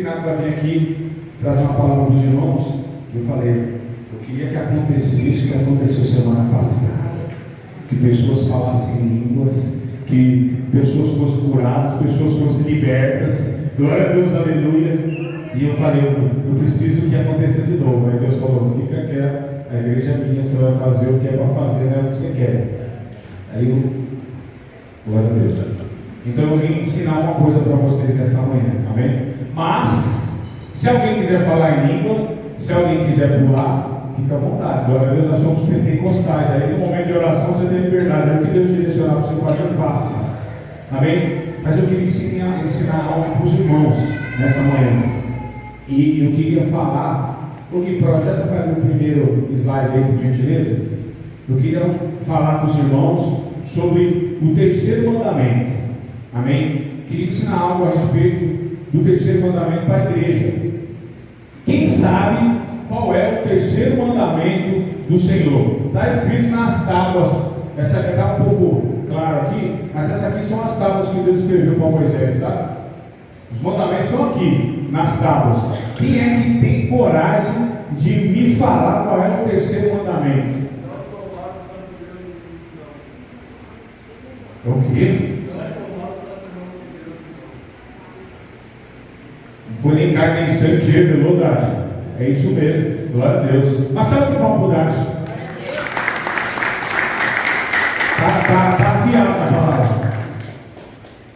designado para vir aqui trazer uma palavra para os irmãos, eu falei, eu queria que acontecesse o que aconteceu semana passada, que pessoas falassem línguas, que pessoas fossem curadas, pessoas fossem libertas, glória a Deus, aleluia. E eu falei, eu preciso que aconteça de novo. Aí Deus falou, fica quieto, a igreja é minha, você vai fazer o que é para fazer, não é o que você quer. Aí eu, glória a Deus. Então eu vim ensinar uma coisa para vocês nessa manhã, amém? Mas, se alguém quiser falar em língua, se alguém quiser pular, fica à vontade, glória a Deus, nós somos pentecostais. Aí no momento de oração você tem liberdade, é o que Deus direcionar para você fazer, faça, amém? Mas eu queria ensinar algo para os irmãos nessa manhã. E eu queria falar, porque projeta para mim o primeiro slide aí, por gentileza. Eu queria falar com os irmãos sobre o terceiro mandamento, amém? Queria ensinar algo a respeito do terceiro mandamento para a igreja. Quem sabe qual é o terceiro mandamento do Senhor? Está escrito nas tábuas. Essa aqui está um pouco claro aqui, mas essa aqui são as tábuas que Deus escreveu para Moisés, tá? Os mandamentos estão aqui, nas tábuas. Quem é que tem coragem de me falar qual é o terceiro mandamento? É o quê? Não foi nem carne nem sangue que revelou, Dácio. É isso mesmo, glória a Deus. Mas sabe o que vamos mudar? Está afiado a palavra.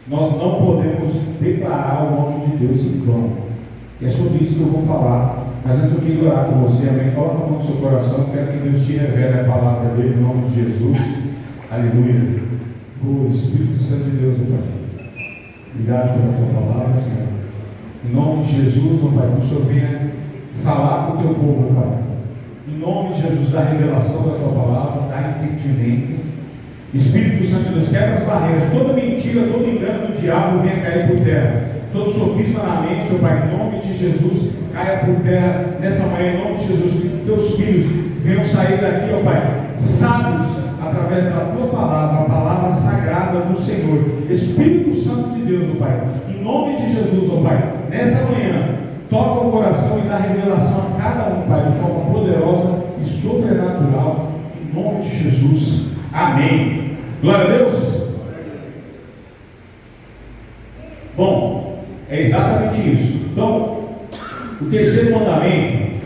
Nós não podemos declarar o nome de Deus em vão. E é sobre isso que eu vou falar. Mas antes eu queria orar com você, amém? Coloca a mão no seu coração. Eu quero que Deus te revele a palavra dele em nome de Jesus. Aleluia. O Espírito Santo de Deus, meu Pai. Obrigado pela tua palavra, Senhor. Em nome de Jesus, meu Pai, que o Senhor venha falar com o teu povo, meu Pai. Em nome de Jesus, da revelação da tua palavra, da entendimento. Espírito Santo de Deus, quebra as barreiras. Toda mentira, todo engano do diabo venha cair por terra. Todo sofisma na mente, meu Pai, em nome de Jesus, caia por terra nessa manhã, em nome de Jesus. Que teus filhos venham sair daqui, ó Pai, sábios, através da tua palavra, a palavra sagrada do Senhor. Espírito Santo de Deus, ó Pai, em nome de Jesus, ó Pai, nessa manhã, toca o coração e dá revelação a cada um, Pai, de forma poderosa e sobrenatural, em nome de Jesus. Amém. Glória a Deus. Bom, é exatamente isso. Então, o terceiro mandamento,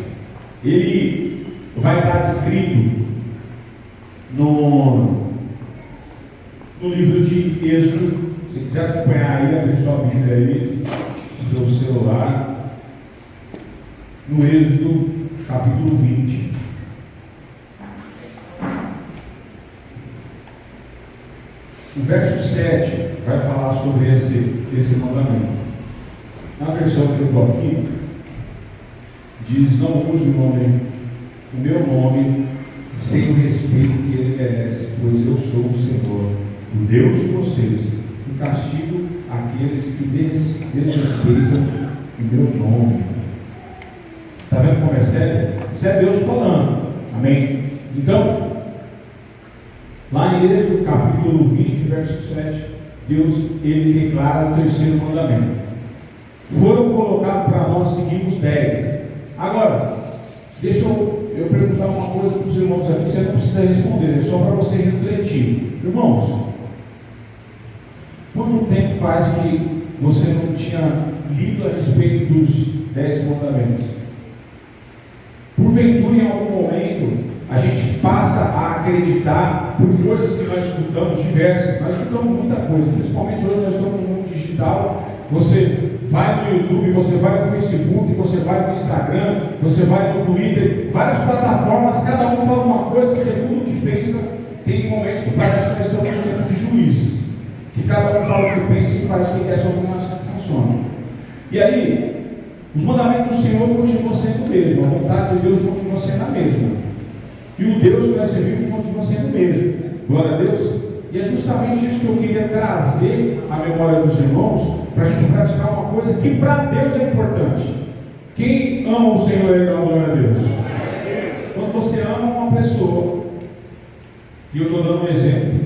ele vai estar descrito no livro de Êxodo. Se quiser acompanhar aí, abre sua Bíblia aí, seu celular, no Êxodo, capítulo 20. O verso 7 vai falar sobre esse mandamento. Na versão que eu estou aqui, diz: não use o meu nome sem o respeito que ele merece, pois eu sou o Senhor, o Deus de vocês, e castigo aqueles que desrespeitam o meu nome. Está vendo como é sério? Isso é Deus falando, amém? Então, lá em Êxodo capítulo 20, verso 7, Deus, ele declara o terceiro mandamento. Foram colocados para nós seguirmos 10. Agora, deixa eu perguntar uma coisa para os irmãos aqui, você não precisa responder, é só para você refletir. Irmãos, quanto tempo faz que você não tinha lido a respeito dos 10 mandamentos? Porventura, em algum momento, a gente passa a acreditar por coisas que nós escutamos diversas. Nós escutamos muita coisa, principalmente hoje nós estamos no mundo digital. Você vai no YouTube, você vai no Facebook, você vai no Instagram, você vai no Twitter, várias plataformas, cada um fala uma coisa segundo o que pensa. Tem momentos que parece que nós estamos no tempo de juízes, que cada um fala o que pensa e faz o que quer sobre como assim funciona. E aí, os mandamentos do Senhor continuam sendo o mesmo, a vontade de Deus continua sendo a mesma. E o Deus que nós servimos continua sendo o mesmo. Glória a Deus. E é justamente isso que eu queria trazer à memória dos irmãos, para a gente praticar uma coisa que para Deus é importante. Quem ama o Senhor e dá glória a Deus? Quando você ama uma pessoa, e eu estou dando um exemplo,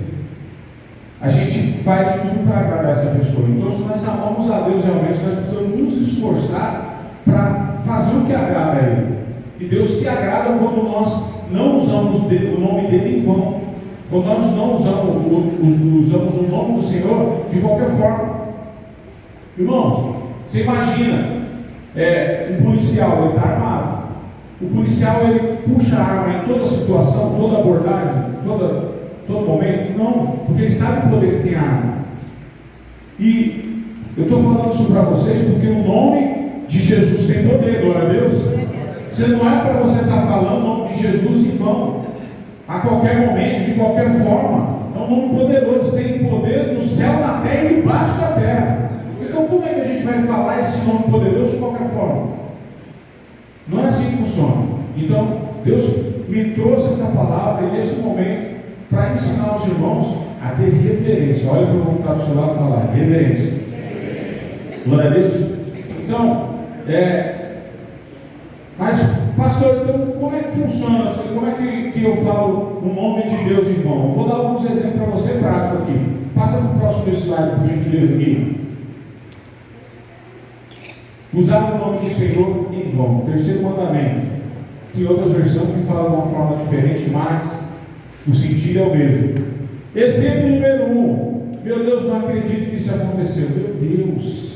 a gente faz tudo para agradar essa pessoa. Então, se nós amamos a Deus realmente, nós precisamos nos esforçar para fazer o que agrada a Ele. E Deus se agrada quando nós não usamos o nome dele em vão. Quando nós não usamos o nome do Senhor de qualquer forma. Irmãos, você imagina um policial, ele está armado. O policial, ele puxa a arma em toda situação, toda abordagem, todo momento? Não, porque ele sabe o poder que tem a arma. E eu estou falando isso para vocês porque o nome de Jesus tem poder, glória a Deus. Você não é para você estar falando o nome de Jesus em vão, a qualquer momento, de qualquer forma. É um nome poderoso, tem poder no céu, na terra e debaixo da terra. Então, como é que a gente vai falar esse nome poderoso de qualquer forma? Não é assim que funciona. Então, Deus me trouxe essa palavra e esse momento para ensinar os irmãos a ter reverência. Olha para o irmão que está do seu lado falar, reverência. Glória a Deus. Então, mas, pastor, então como é que funciona? Como é que eu falo o nome de Deus em vão? Vou dar alguns exemplos para você prático aqui. Passa para o próximo slide, por gentileza, aqui. Usar o nome do Senhor em vão. Terceiro mandamento. Tem outras versões que falam de uma forma diferente, mas o sentido é o mesmo. Exemplo número 1. Meu Deus, não acredito que isso aconteceu. Meu Deus.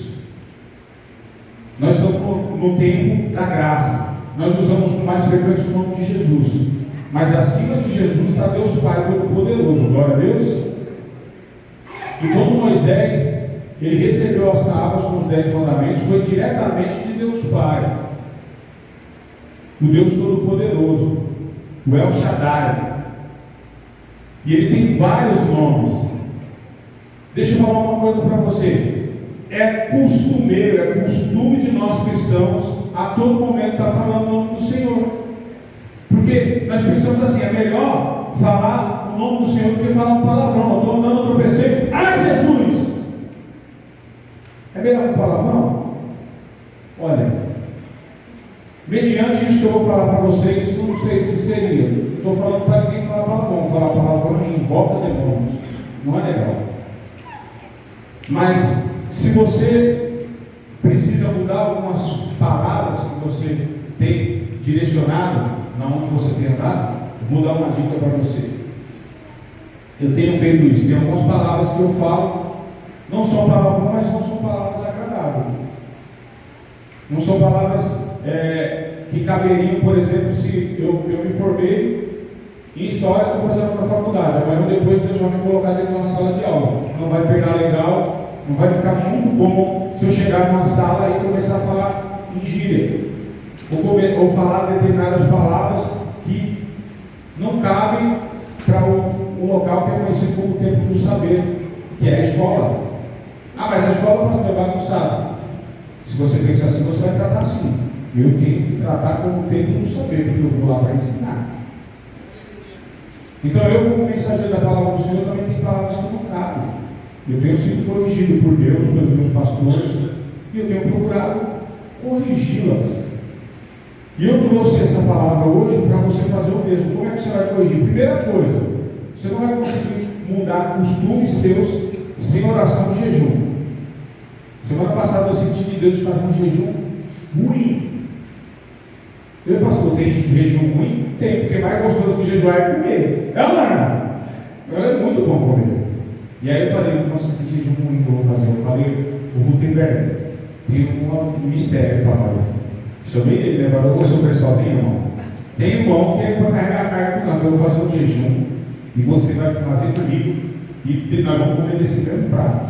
Nós estamos no tempo da graça. Nós usamos com mais frequência o nome de Jesus. Mas acima de Jesus está Deus Pai Todo-Poderoso. Glória a Deus. E quando Moisés ele recebeu as tábuas com os 10 mandamentos, foi diretamente de Deus Pai, o Deus Todo-Poderoso, o El Shaddai. E ele tem vários nomes. Deixa eu falar uma coisa para você. É costumeiro, é costume de nós cristãos a todo momento estar falando o nome do Senhor. Porque nós pensamos assim, é melhor falar o nome do Senhor do que falar um palavrão. Eu estou andando, eu tropecei, ai Jesus! É melhor um palavrão? Olha, mediante isso que eu vou falar para vocês, não sei se seria. Eu estou falando para ninguém falar palavrão. Falar palavrão invoca demônios. Não é legal. Mas, se você precisa mudar algumas palavras que você tem direcionado, na onde você tem andado, vou dar uma dica para você. Eu tenho feito isso. Tem algumas palavras que eu falo, não são palavrões, mas não são palavras agradáveis. Não são palavras que caberiam, por exemplo, se eu me formei em História, estou fazendo outra faculdade. Amanhã depois Deus vai me colocar dentro de uma sala de aula. Não vai pegar legal, não vai ficar muito bom se eu chegar numa sala e começar a falar em gíria. Ou falar determinadas palavras que não cabem para o local que é conhecido como o Templo do Saber, que é a escola. Ah, mas a escola você vai bagunçar. Se você pensa assim, você vai tratar assim. Eu tenho que tratar como o Templo do Saber, porque eu vou lá para ensinar. Então eu, como mensageiro da palavra do Senhor, também tenho palavras que não cabem. Eu tenho sido corrigido por Deus, pelos meus pastores, e eu tenho procurado corrigi-las. E eu trouxe essa palavra hoje para você fazer o mesmo. Como é que você vai corrigir? Primeira coisa, você não vai conseguir mudar costumes seus sem oração e jejum. Semana passada eu senti de Deus fazer um jejum ruim. Eu, pastor, tem jejum ruim? Tem, porque mais gostoso que jejuar é comer. É não? É muito bom comer. E aí eu falei, nossa, que jejum ruim que eu vou fazer. Eu falei, o Gutenberg tem um mistério para nós. Chamei ele, né? Eu vou sofrer sozinho, irmão. Tem um bom que é para carregar a carne com nós. Eu vou fazer um jejum e você vai fazer comigo e nós vamos comer desse mesmo prato.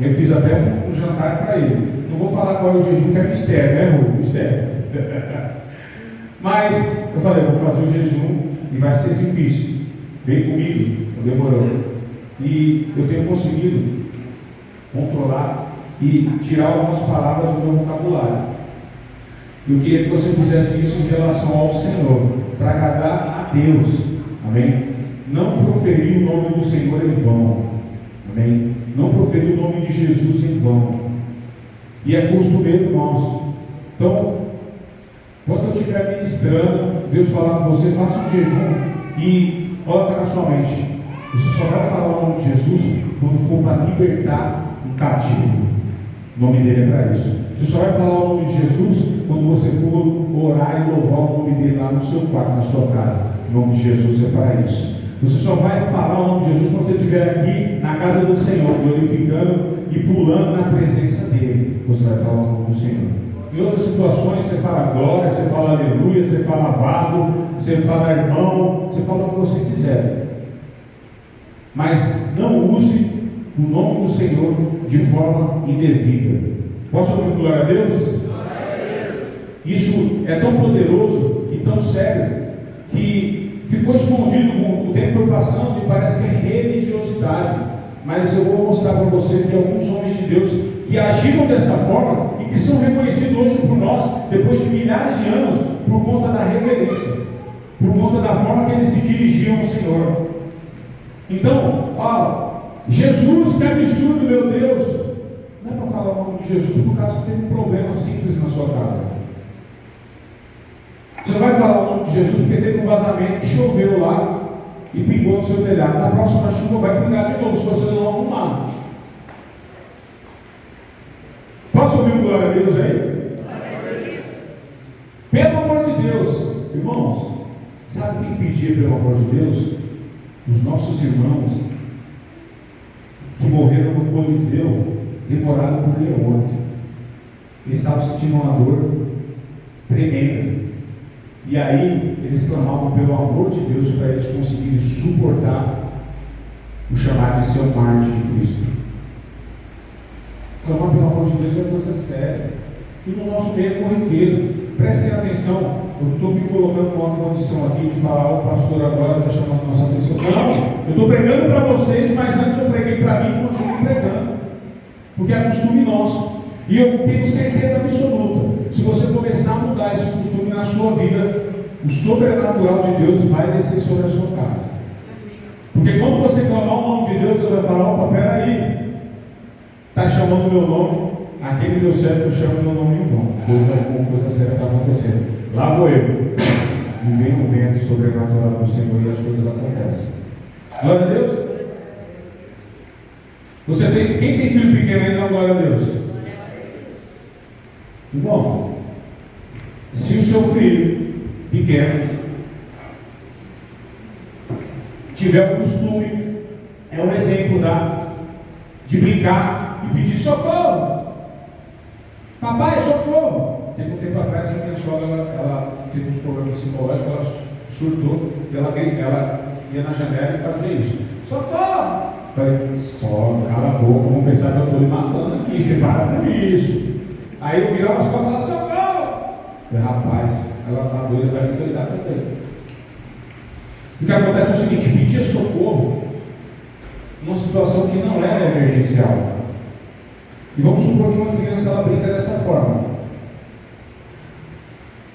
Eu fiz até um jantar para ele. Não vou falar qual é o jejum, que é mistério, né, Rô? Mistério. Mas eu falei, vou fazer o jejum e vai ser difícil. Vem comigo, demorou. E eu tenho conseguido controlar e tirar algumas palavras do meu vocabulário. Eu queria que você fizesse isso em relação ao Senhor, para agradar a Deus. Amém? Não proferir o nome do Senhor em vão. Amém? Não proferir o nome de Jesus em vão. E é costumeiro nosso. Então, quando eu estiver ministrando, Deus falar com você, faça um jejum e coloca na sua mente. Você só vai falar o o nome de Jesus quando for para libertar um cativo. O nome dele é para isso. Você só vai falar o nome de Jesus quando você for orar e louvar o nome dele lá no seu quarto, na sua casa. O nome de Jesus é para isso. Você só vai falar o nome de Jesus quando você estiver aqui na casa do Senhor, glorificando e pulando na presença dele. Você vai falar o nome do Senhor. Em outras situações você fala glória, você fala aleluia, você fala vaso, você fala irmão, você fala o que você quiser. Mas não use o nome do Senhor de forma indevida. Posso ouvir glória a Deus? Isso é tão poderoso e tão sério que ficou escondido com o tempo foi passando e parece que é religiosidade. Mas eu vou mostrar para você que alguns homens de Deus que agiram dessa forma e que são reconhecidos hoje por nós, depois de milhares de anos, por conta da reverência, por conta da forma que eles se dirigiam ao Senhor. Então, Jesus, que absurdo, meu Deus! Não é para falar o nome de Jesus por causa que teve um problema simples na sua casa. Você não vai falar o nome de Jesus porque teve um vazamento, choveu lá e pingou no seu telhado. Na próxima chuva vai pingar de novo se você não arrumar. Posso ouvir um glória a Deus aí? Pelo amor de Deus, irmãos, sabe quem pedia pelo amor de Deus? Os nossos irmãos que morreram no Coliseu, devorados por leões. Eles estavam sentindo uma dor tremenda. E aí eles clamavam pelo amor de Deus para eles conseguirem suportar o chamado de ser um mártir de Cristo. Clamar pelo amor de Deus é coisa séria. E no nosso meio é corriqueiro. Prestem atenção. Eu estou me colocando numa condição aqui de falar, o pastor agora está chamando nossa atenção. Não, eu estou pregando para vocês, mas antes eu preguei para mim e continuo pregando. Porque é costume nosso. E eu tenho certeza absoluta, se você começar a mudar esse costume na sua vida, o sobrenatural de Deus vai descer sobre a sua casa. Porque quando você clamar o nome de Deus, Deus vai falar: opa, peraí, está chamando o meu nome, aquele meu servo chama o meu nome em vão. Coisa séria está acontecendo. Lá vou eu. E vem o vento sobrenatural do Senhor e as coisas acontecem. Glória a Deus. Quem tem filho pequeno aí, não, glória a Deus. Irmão, se o seu filho pequeno tiver o costume, é um exemplo de brincar e pedir socorro. Papai, socorro. Teve um tempo atrás que a minha sogra ela teve uns problemas psicológicos, ela surtou e ela ia na janela e fazia isso. Socorro! Falei, só, cala a boca, vamos pensar que eu estou lhe matando aqui, você para com isso. Aí eu virava as costas e falava, socorro! Falei, rapaz, ela está doida, vai me doidar também. O que acontece é o seguinte: pedir socorro numa situação que não era emergencial. E vamos supor que uma criança ela brinca dessa forma.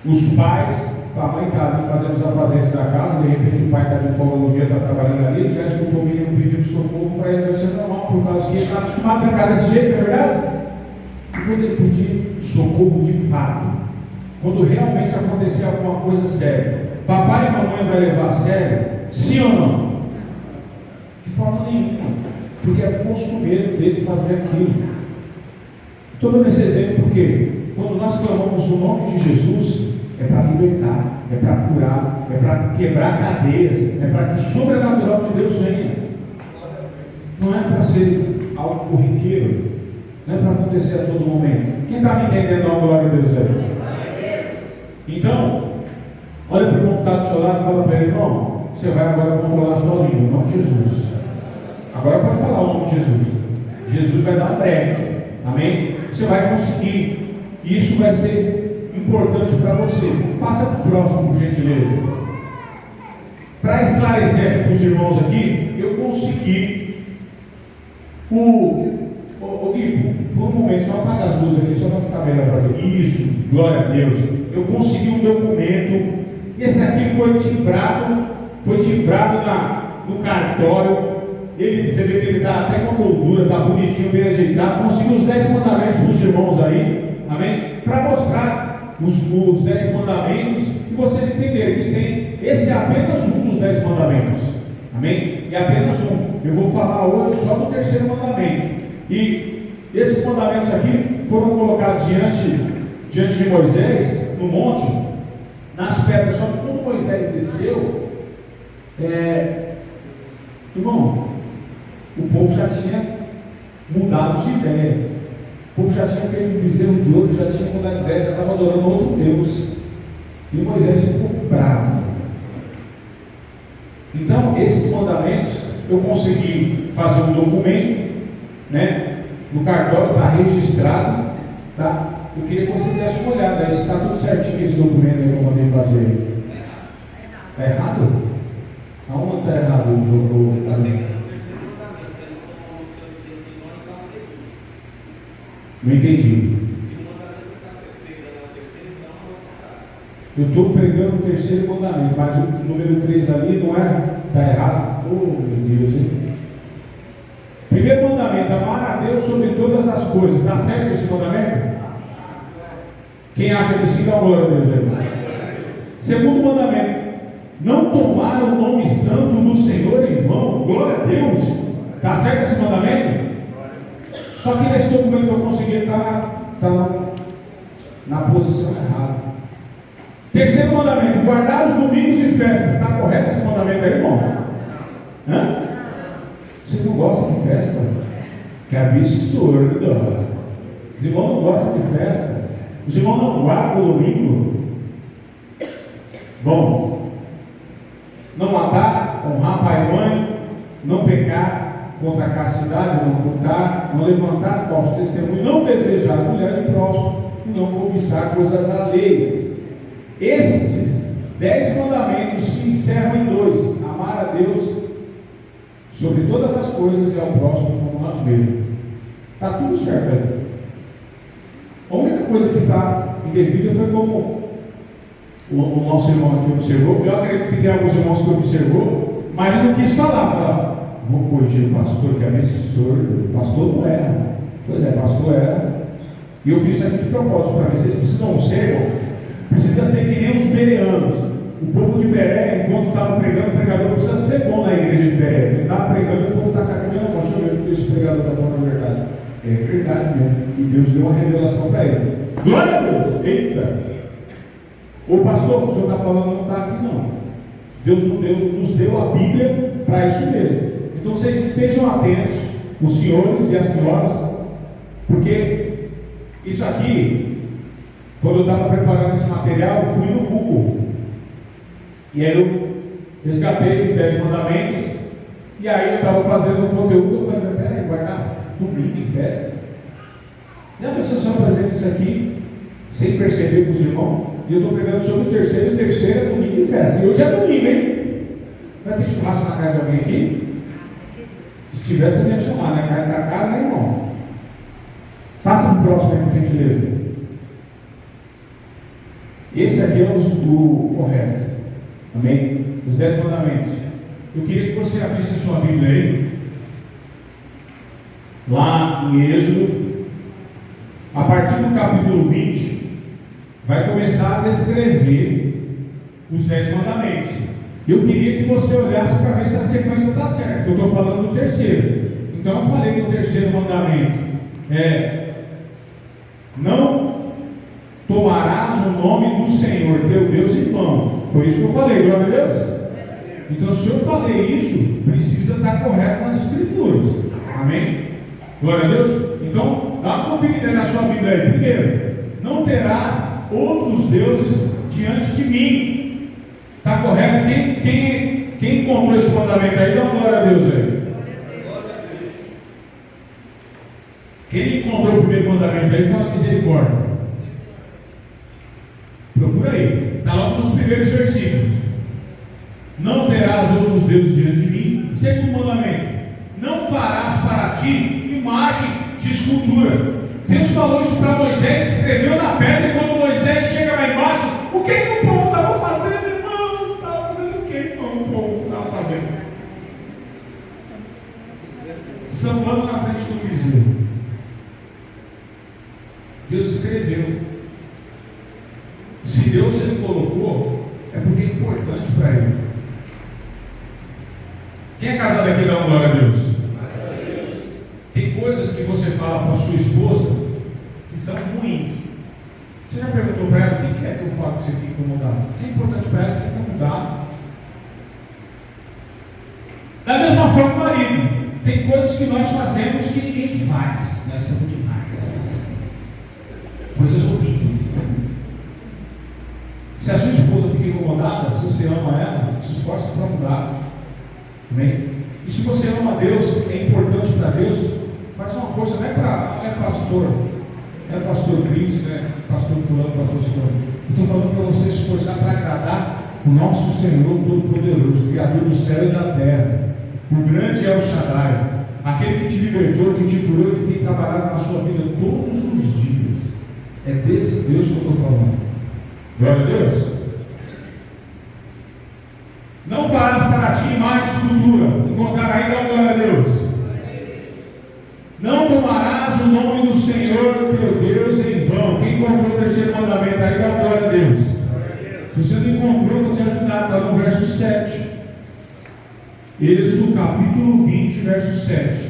Os pais, a mãe está ali fazendo os afazeres da casa, de repente o pai está de folga no dia, está trabalhando ali, ele já escutou o menino pedindo socorro, para ele vai ser normal, por causa que ele está acostumado a brincar desse jeito, não é verdade? E quando ele pedir socorro de fato, quando realmente acontecer alguma coisa séria, papai e mamãe vai levar a sério? Sim ou não? De forma nenhuma, porque é costumeiro dele fazer aquilo. Estou dando esse exemplo porque quando nós clamamos o nome de Jesus, é para libertar, é para curar, é para quebrar cadeias, é para que o sobrenatural de Deus venha. Não é para ser algo corriqueiro, não é para acontecer a todo momento. Quem está me entendendo? Dá glória a Deus aí. Então, olha para o irmão que está do seu lado e fala para ele: irmão, você vai agora controlar a sua língua, em nome de Jesus. Agora pode falar o nome de Jesus. Jesus vai dar um break, amém? Você vai conseguir, e isso vai ser importante para você. Passa para o próximo, por gentileza. Para esclarecer aqui para os irmãos aqui, eu consegui Gui, por um momento, só apaga as luzes aqui, só para ficar melhor para ver. Isso, glória a Deus. Eu consegui um documento. Esse aqui foi timbrado no cartório. Você vê que ele está até com a moldura, está bonitinho, bem ajeitado. Consegui os 10 mandamentos dos irmãos aí, amém? Para mostrar os 10 mandamentos e vocês entenderem que tem. Esse é apenas um dos 10 mandamentos, amém? E apenas um. eu vou falar hoje só do terceiro mandamento. E esses mandamentos aqui foram colocados diante de Moisés, no monte, nas pedras. Só que quando Moisés desceu, irmão, o povo já tinha mudado de ideia. O povo já tinha feito um bezerro de ouro, já tinha mudado de ideia, já estava adorando outro Deus. E Moisés ficou bravo. Então, esses mandamentos, eu consegui fazer um documento, né? No cartório está registrado, tá? Eu queria que você desse uma olhada, se está tudo certinho esse documento aí que eu mandei fazer. Está errado? Aonde está errado o Não entendi. Eu estou pregando o terceiro mandamento, mas o número 3 ali não é? Está errado? Oh, meu Deus, hein? Primeiro mandamento, amar a Deus sobre todas as coisas. Está certo esse mandamento? Quem acha que sim, dá glória a Deus aí. Segundo mandamento, não tomar o nome santo do Senhor em vão. Glória a Deus. Está certo esse mandamento? Só que nesse documento que eu consegui está na posição errada. Terceiro mandamento, guardar os domingos e festas. Está correto esse mandamento aí, irmão? Hã? Você não gosta de festa? Que absurdo! Os irmãos não gostam de festa. Os irmãos não guardam o domingo. Bom, não matar, honrar pai e mãe, não pecar contra a castidade, não furtar, não levantar falso testemunho, não desejar a mulher do próximo, não cobiçar coisas alheias. Estes 10 mandamentos se encerram em 2: amar a Deus sobre todas as coisas e ao próximo como nós mesmos. Está tudo certo aí. A única coisa que está indevida foi como o nosso irmão aqui observou. Eu acredito que tem alguns irmãos que observou, mas não quis falar. Vou corrigir o pastor, que é absurdo. O pastor não erra. Pois é, pastor erra. E eu fiz isso aqui de propósito para ver. Vocês precisam ser, precisa ser que nem os bereanos. O povo de Beré, enquanto estava pregando, o pregador precisa ser bom na igreja de Beré. Ele estava pregando e o povo está caminhando. Deixa eu ver porque esse pregador está falando a verdade. É verdade mesmo. E Deus deu uma revelação para ele. Glória a Deus! Eita! Ô pastor, o senhor está falando não está aqui não. Deus nos deu a Bíblia para isso mesmo. Então vocês estejam atentos, os senhores e as senhoras, porque isso aqui, quando eu estava preparando esse material, eu fui no Google. E aí eu resgatei os 10 mandamentos. E aí eu estava fazendo o conteúdo. Eu falei, peraí, guardar domingo e festa. E a pessoa só apresenta isso aqui, sem perceber para os irmãos. E eu estou pregando sobre o terceiro, e o terceiro é domingo e festa. E hoje é domingo, hein? Vai ter churrasco na casa de alguém aqui? Se tivesse, eu ia chamar, né? Carne da cara, né, irmão? Passa para o próximo aí, por gentileza. Esse aqui é o correto. Amém? Os 10 mandamentos. Eu queria que você abrisse sua Bíblia aí. Lá em Êxodo, a partir do capítulo 20, vai começar a descrever os 10 mandamentos. Eu queria que você olhasse para ver se a sequência está certa. Eu estou falando do terceiro. Então eu falei do terceiro mandamento. Não tomarás o nome do Senhor teu Deus em vão. Foi isso que eu falei, glória a Deus. Então se eu falei isso, precisa estar correto nas escrituras. Amém? Glória a Deus. Então dá uma conferida na sua Bíblia aí. Primeiro, não terás outros deuses diante de mim. Está correto? Quem encontrou esse mandamento aí, dá uma glória a Deus aí. Quem encontrou o primeiro mandamento aí, fala misericórdia. Procura aí. Está logo nos primeiros versículos. Não terás outros deuses diante de mim. Segundo mandamento, não farás para ti imagem de escultura. Deus falou isso para Moisés, escreveu na pedra, e quando Moisés chega lá embaixo, o que o povo estava fazendo, irmão? Estava fazendo o que, irmão? O povo estava fazendo? Sambando na frente do bezerro. Deus escreveu. Se Deus ele colocou, é porque é importante para ele. Quem é casado aqui dá uma glória a Deus? Tem coisas que você fala para sua esposa que são ruins. Você já perguntou para ela o que é que eu falo que você fica incomodado? Isso é importante para ela, tem que mudar. Da mesma forma, marido, tem coisas que nós fazemos que ninguém faz. Nós somos demais. Coisas horríveis. Se a sua esposa fica incomodada, se você ama ela, se esforça para mudar. Amém? E se você ama Deus, é importante para Deus, faz uma força, não é pastor, não é pastor Cristo, né? Pastor fulano, pastor fulano. Eu estou falando para você se esforçar para agradar o nosso Senhor Todo-Poderoso, Criador do céu e da terra. O grande El Shaddai, aquele que te libertou, que te curou e que tem trabalhado na sua vida todos os dias. É desse Deus que eu estou falando. Glória a Deus. Não farás para ti mais escultura. Encontrar aí, dá glória a Deus. Não tomarás o nome do Senhor teu Deus em vão. Quem encontrou o terceiro mandamento aí, dá glória a Deus. Se você não encontrou, eu vou te ajudar. Está no verso 7. Êxodo capítulo 20, verso 7.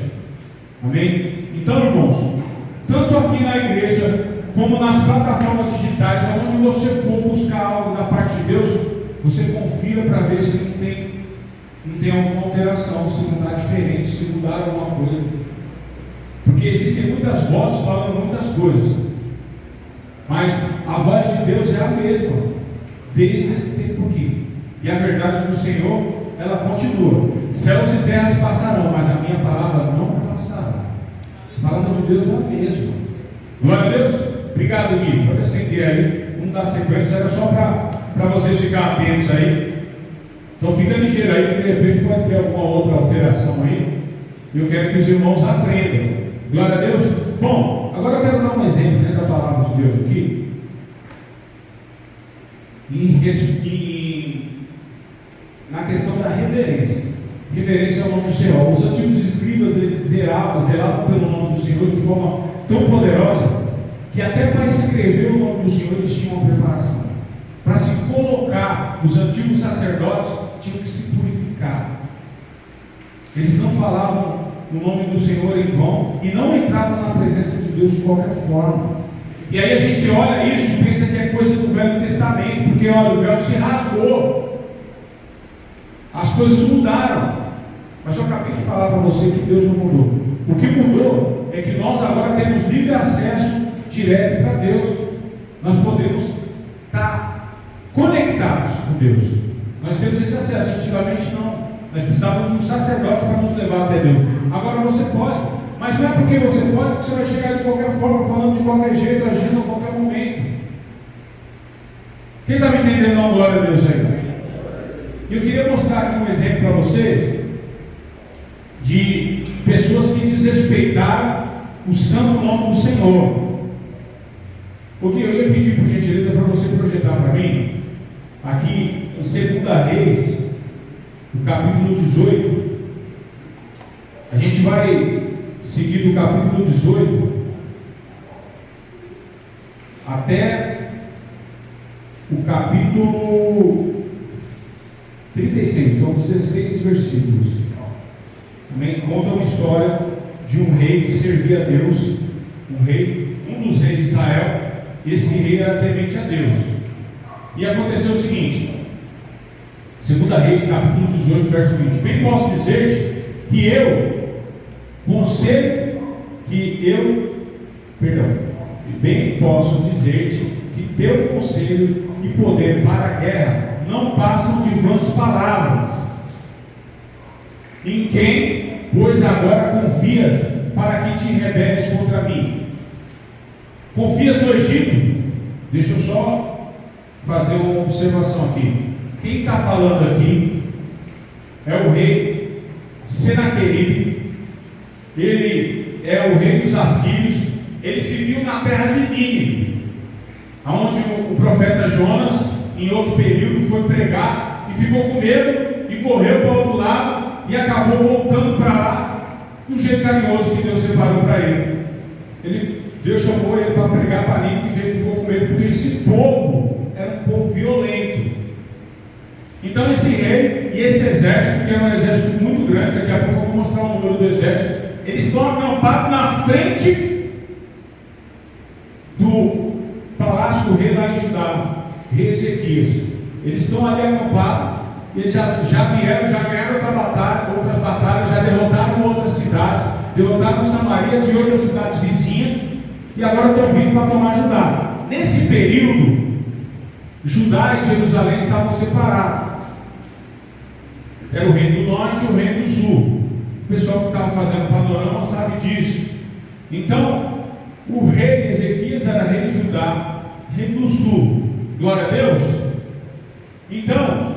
Amém? Então, irmãos, tanto aqui na igreja, como nas plataformas digitais, aonde você for buscar algo da parte de Deus, você confira para ver se não tem alguma alteração, se não está diferente, se mudar alguma coisa. Porque existem muitas vozes falando muitas coisas, mas a voz de Deus é a mesma, desde esse tempo aqui. E a verdade do Senhor, ela continua. Céus e terras passarão, mas a minha palavra não passará. A palavra de Deus é a mesma. Glória a Deus. Obrigado, Gui. Pode acender aí. Vamos dar sequência. Era só para vocês ficarem atentos aí. Então fica ligeiro aí, que de repente pode ter alguma outra alteração aí. Eu quero que os irmãos aprendam. Glória a Deus. Bom, agora eu quero dar um exemplo, né, da palavra de Deus aqui. Na questão da reverência. Reverência é o nome do Senhor. Os antigos escribas, eles zelavam pelo nome do Senhor de forma tão poderosa, que até para escrever o nome do Senhor eles tinham uma preparação. Para se colocar, os antigos sacerdotes tinham que se purificar. Eles não falavam o nome do Senhor em vão e não entravam na presença de Deus de qualquer forma. E aí a gente olha isso e pensa que é coisa do Velho Testamento, porque olha, o véu se rasgou. As coisas mudaram, mas eu acabei de falar para você que Deus não mudou. O que mudou é que nós agora temos livre acesso direto para Deus. Nós podemos estar conectados com Deus. Nós temos esse acesso. Antigamente não. Nós precisávamos de um sacerdote para nos levar até Deus. Agora você pode, mas não é porque você pode que você vai chegar de qualquer forma, falando de qualquer jeito, agindo a qualquer momento. Quem está me entendendo? Não, glória a Deus aí. Eu queria mostrar aqui um exemplo para vocês de pessoas que desrespeitaram o santo nome do Senhor. Porque eu ia pedir por gentileza para você projetar para mim, aqui em 2 Reis, no capítulo 18. A gente vai seguir do capítulo 18 até o capítulo 36, são 16 versículos. Também conta uma história de um rei que servia a Deus, um dos reis de Israel. Esse rei era temente a Deus. E aconteceu o seguinte, 2 Reis, capítulo 18, verso 20. Bem posso dizer-te que bem posso dizer-te que teu conselho e poder para a guerra não passam de vãs palavras. Em quem, pois, agora confias para que te rebeles contra mim? Confias no Egito? Deixa eu só fazer uma observação aqui. Quem está falando aqui é o rei Senaqueribe. Ele é o rei dos assírios. Ele se viu na terra de Nínive, onde o profeta Jonas, em outro período, foi pregar e ficou com medo e correu para o outro lado e acabou voltando para lá do jeito carinhoso que Deus separou para ele. Deus chamou ele para pregar para Nínive e ele ficou com medo, porque esse povo era um povo violento. Então esse rei e esse exército, que é um exército muito grande, daqui a pouco eu vou mostrar o número do exército, eles estão acampados na frente do palácio do rei lá em Judá, rei Ezequias. Eles estão ali acampados, eles já vieram, já ganharam outras batalhas, já derrotaram outras cidades, derrotaram Samarias e outras cidades vizinhas, e agora estão vindo para tomar Judá. Nesse período, Judá e Jerusalém estavam separados. Era o reino do norte e o reino do sul. O pessoal que estava fazendo panorama sabe disso. Então, o rei Ezequias era rei de Judá, rei do sul. Glória a Deus. Então,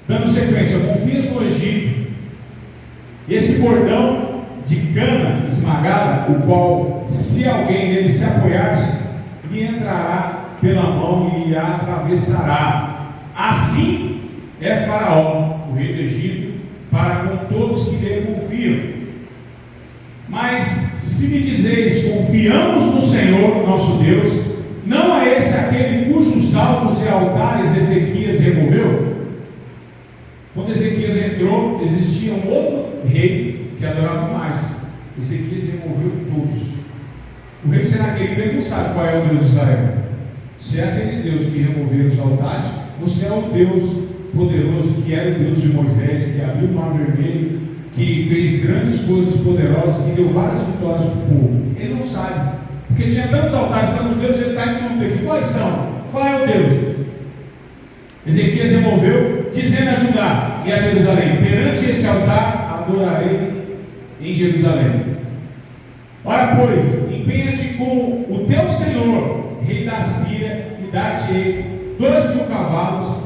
dando sequência, confias no Egito. Esse bordão de cana esmagada, o qual, se alguém nele se apoiasse, lhe entrará pela mão e a atravessará. Assim é Faraó, o rei do Egito, para com todos que nele confiam. Mas se me dizeis, confiamos no Senhor nosso Deus, não é esse aquele cujos altos e altares Ezequias removeu? Quando Ezequias entrou, existia um outro rei que adorava mais. Ezequias removeu todos. O rei Senaqueribe, ele não sabe qual é o Deus de Israel. Se é aquele Deus que removeu os altares, você é o Deus poderoso, que era o Deus de Moisés, que abriu o mar vermelho, que fez grandes coisas poderosas, que deu várias vitórias para o povo. Ele não sabe, porque tinha tantos altares, tantos deuses, ele está em dúvida aqui. Quais são? Qual é o Deus? Ezequias removeu, dizendo a Judá e a Jerusalém: perante esse altar adorarei em Jerusalém. Ora, pois, empenha-te com o teu Senhor, rei da Síria, e dar-te 2.000 cavalos,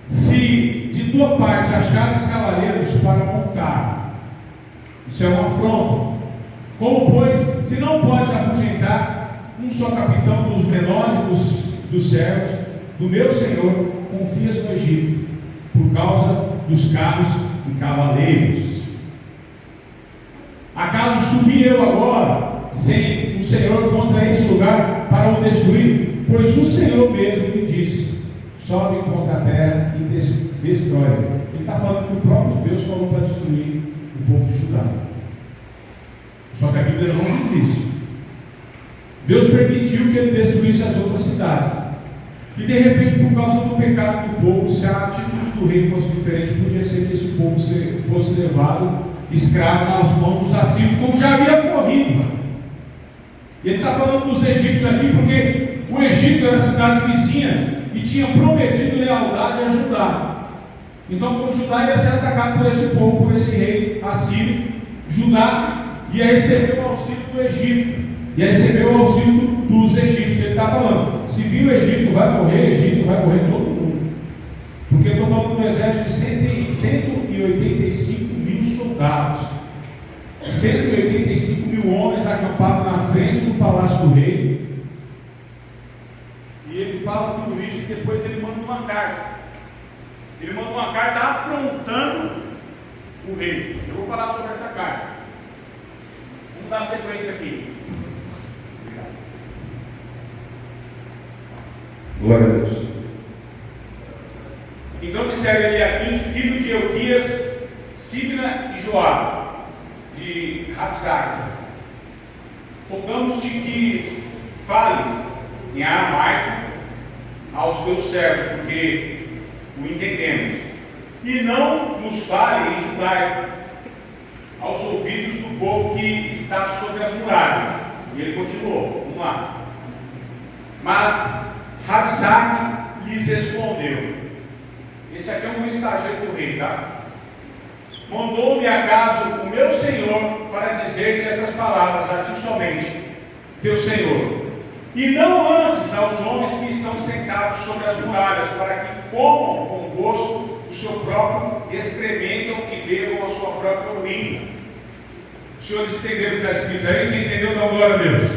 se de tua parte achares cavaleiros para montar. Isso é uma afronta. Como, pois, se não podes afugentar um só capitão dos menores dos servos do meu Senhor, confias no Egito, por causa dos carros e cavaleiros. Acaso subi eu agora, sem o Senhor, contra esse lugar para o destruir? Pois o Senhor mesmo me disse: sobe contra a terra e destrói. Ele está falando que o próprio Deus falou para destruir o povo de Judá. Só que a Bíblia não diz isso. Deus permitiu que ele destruísse as outras cidades. E de repente, por causa do pecado do povo, se a atitude do rei fosse diferente, podia ser que esse povo fosse levado escravo nas mãos dos assírios, como já havia ocorrido. E ele está falando dos egípcios aqui, porque o Egito era a cidade vizinha e tinha prometido lealdade a Judá. Então, como Judá ia ser atacado por esse povo, por esse rei assírio, Judá ia receber o auxílio do Egito, ia receber o auxílio dos egípcios. Ele está falando: se vir o Egito vai morrer todo mundo. Porque eu estou falando de um exército de 185 mil soldados, 185 mil homens acampados na frente do palácio do rei. E ele fala tudo isso e depois ele manda uma carta. Ele manda uma carta afrontando o rei. Eu vou falar sobre essa carta. Vamos dar sequência aqui. Obrigado. Glória a Deus. Então disseram ele aqui, filho de Euquias, Sibna e Joabe, de Rabzag: focamos-te que fales em aramaico aos teus servos, porque o entendemos, e não nos fale em judaico aos ouvidos do povo que está sobre as muralhas. E ele continuou, vamos lá. Mas Rabzag lhes respondeu. Esse aqui é um mensageiro do rei, tá? Mandou-me acaso o meu senhor para dizer-te essas palavras a ti somente, teu senhor, e não antes aos homens que estão sentados sobre as muralhas, para que comam convosco o seu próprio excremento e bebam a sua própria urina. Os senhores entenderam o que está escrito aí? Quem entendeu, dá glória a Deus.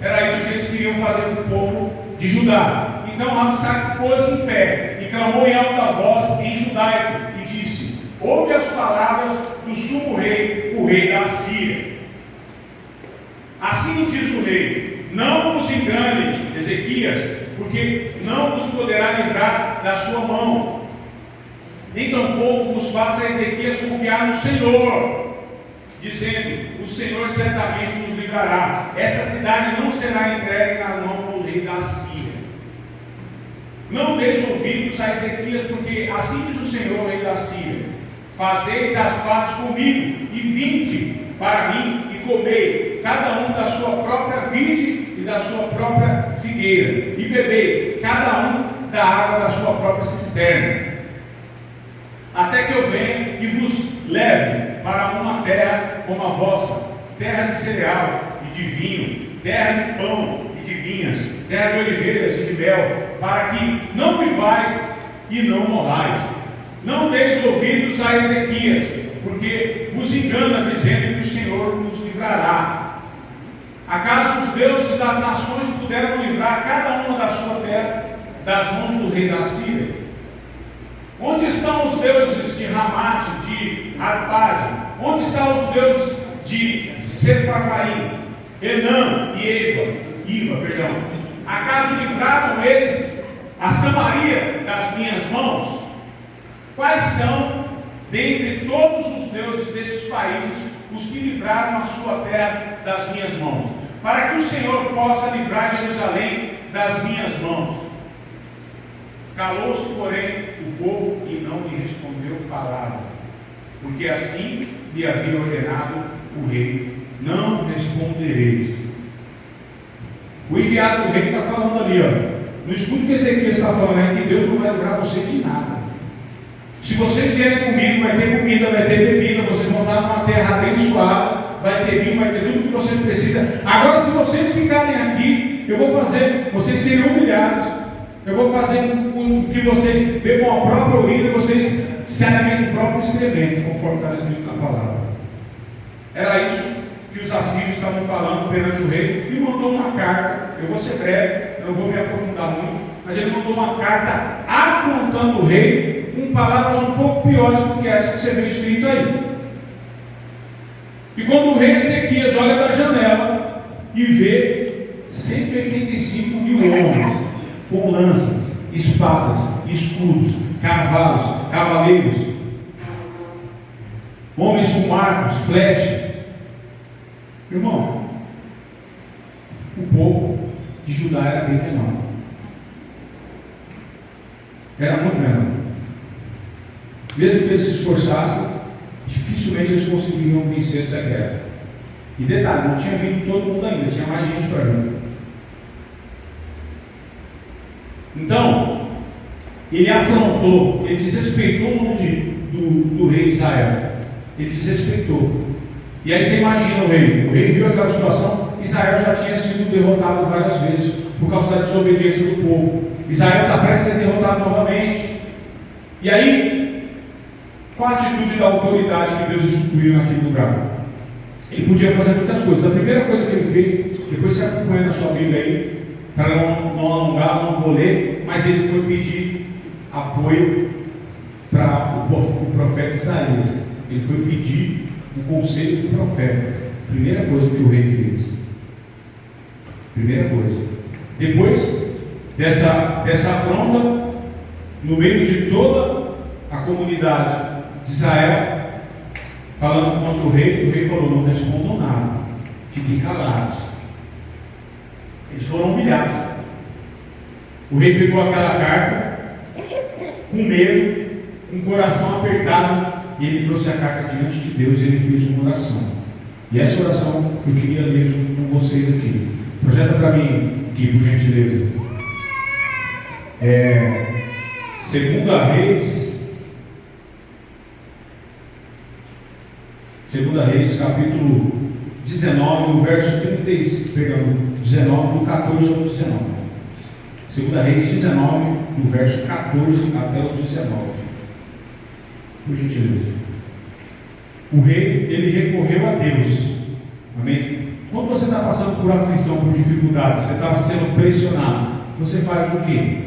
Era isso que eles queriam fazer com o povo de Judá. Então Rabzag pôs em pé e clamou em alta voz em judaico e disse: ouve as palavras do sumo rei, o rei da Síria. Assim diz o rei: não vos engane, Ezequias, porque não vos poderá livrar da sua mão. nem tampouco vos faça Ezequias confiar no Senhor, dizendo: o Senhor certamente nos livrará, esta cidade não será entregue na mão do rei da Assíria. Não deis ouvidos a Ezequias, porque assim diz o Senhor, rei da Assíria: fazeis as pazes comigo, e vinde para mim, e comei, cada um da sua própria vide e da sua própria figueira, e bebei, cada um da água da sua própria cisterna, até que eu venha e vos leve para uma terra como a vossa, terra de cereal e de vinho, terra de pão e de vinhas, terra de oliveiras e de mel, para que não vivais e não morrais. Não deis ouvidos a Ezequias, porque vos engana, dizendo que o Senhor nos livrará. Acaso os deuses das nações puderam livrar cada uma da sua terra das mãos do rei da Síria? Onde estão os deuses de Ramate, de Arpade? Onde estão os deuses de Sepharvaim, Enã e Iva? Acaso livraram eles a Samaria das minhas mãos? Quais são, dentre todos os deuses desses países, os que livraram a sua terra das minhas mãos? Para que o Senhor possa livrar Jerusalém das minhas mãos. Calou-se, porém, o povo e não lhe respondeu palavra, porque assim lhe havia ordenado o rei: não respondereis. O enviado do rei está falando ali, ó. No escudo que Ezequias está falando é que Deus não vai livrar você de nada. Se vocês vierem comigo, vai ter comida, vai ter bebida, vocês vão estar numa terra abençoada, vai ter vinho, vai ter tudo que vocês precisam. Agora, se vocês ficarem aqui, eu vou fazer vocês serem humilhados. Eu vou fazer com que vocês bebam a própria urina e vocês se alimentem do próprio excremento, conforme está escrito na palavra. Era isso que os assírios estavam falando perante o rei, e mandou uma carta. Eu vou ser breve, eu não vou me aprofundar muito, mas ele mandou uma carta afrontando o rei com palavras um pouco piores do que essa que você vê escrito aí. E quando o rei Ezequias olha da janela e vê 185 mil homens com lanças, espadas, escudos, cavalos, cavaleiros, homens com arcos, flechas. Irmão, o povo de Judá era bem menor. Era muito menor. Mesmo que eles se esforçassem, dificilmente eles conseguiriam vencer essa guerra. E detalhe, não tinha vindo todo mundo ainda, tinha mais gente para vir. Então, ele afrontou, ele desrespeitou o nome do rei de Israel. Ele desrespeitou. E aí você imagina o rei viu aquela situação. Israel já tinha sido derrotado várias vezes por causa da desobediência do povo. Israel está prestes a ser derrotado novamente. E aí, qual a atitude da autoridade que Deus instituiu naquele lugar? Ele podia fazer muitas coisas. A primeira coisa que ele fez, depois você acompanha na sua Bíblia aí, para não alongar, não vou ler, mas ele foi pedir apoio para o profeta Isaías. Ele foi pedir o conselho do profeta. Primeira coisa que o rei fez. Primeira coisa. Depois dessa afronta, no meio de toda a comunidade de Israel, falando contra o rei falou: não respondam nada, fiquem calados. Eles foram humilhados. O rei pegou aquela carta, com medo, com o coração apertado, e ele trouxe a carta diante de Deus e ele fez uma oração. E essa oração eu queria ler junto com vocês aqui. Projeta para mim aqui, por gentileza. Segunda Reis, capítulo 19, no verso 19, do 14 ao 19. Segunda Reis 19, do verso 14 até o 19. Por gentileza. O rei, ele recorreu a Deus. Amém? Quando você está passando por aflição, por dificuldade, você está sendo pressionado, você faz o quê?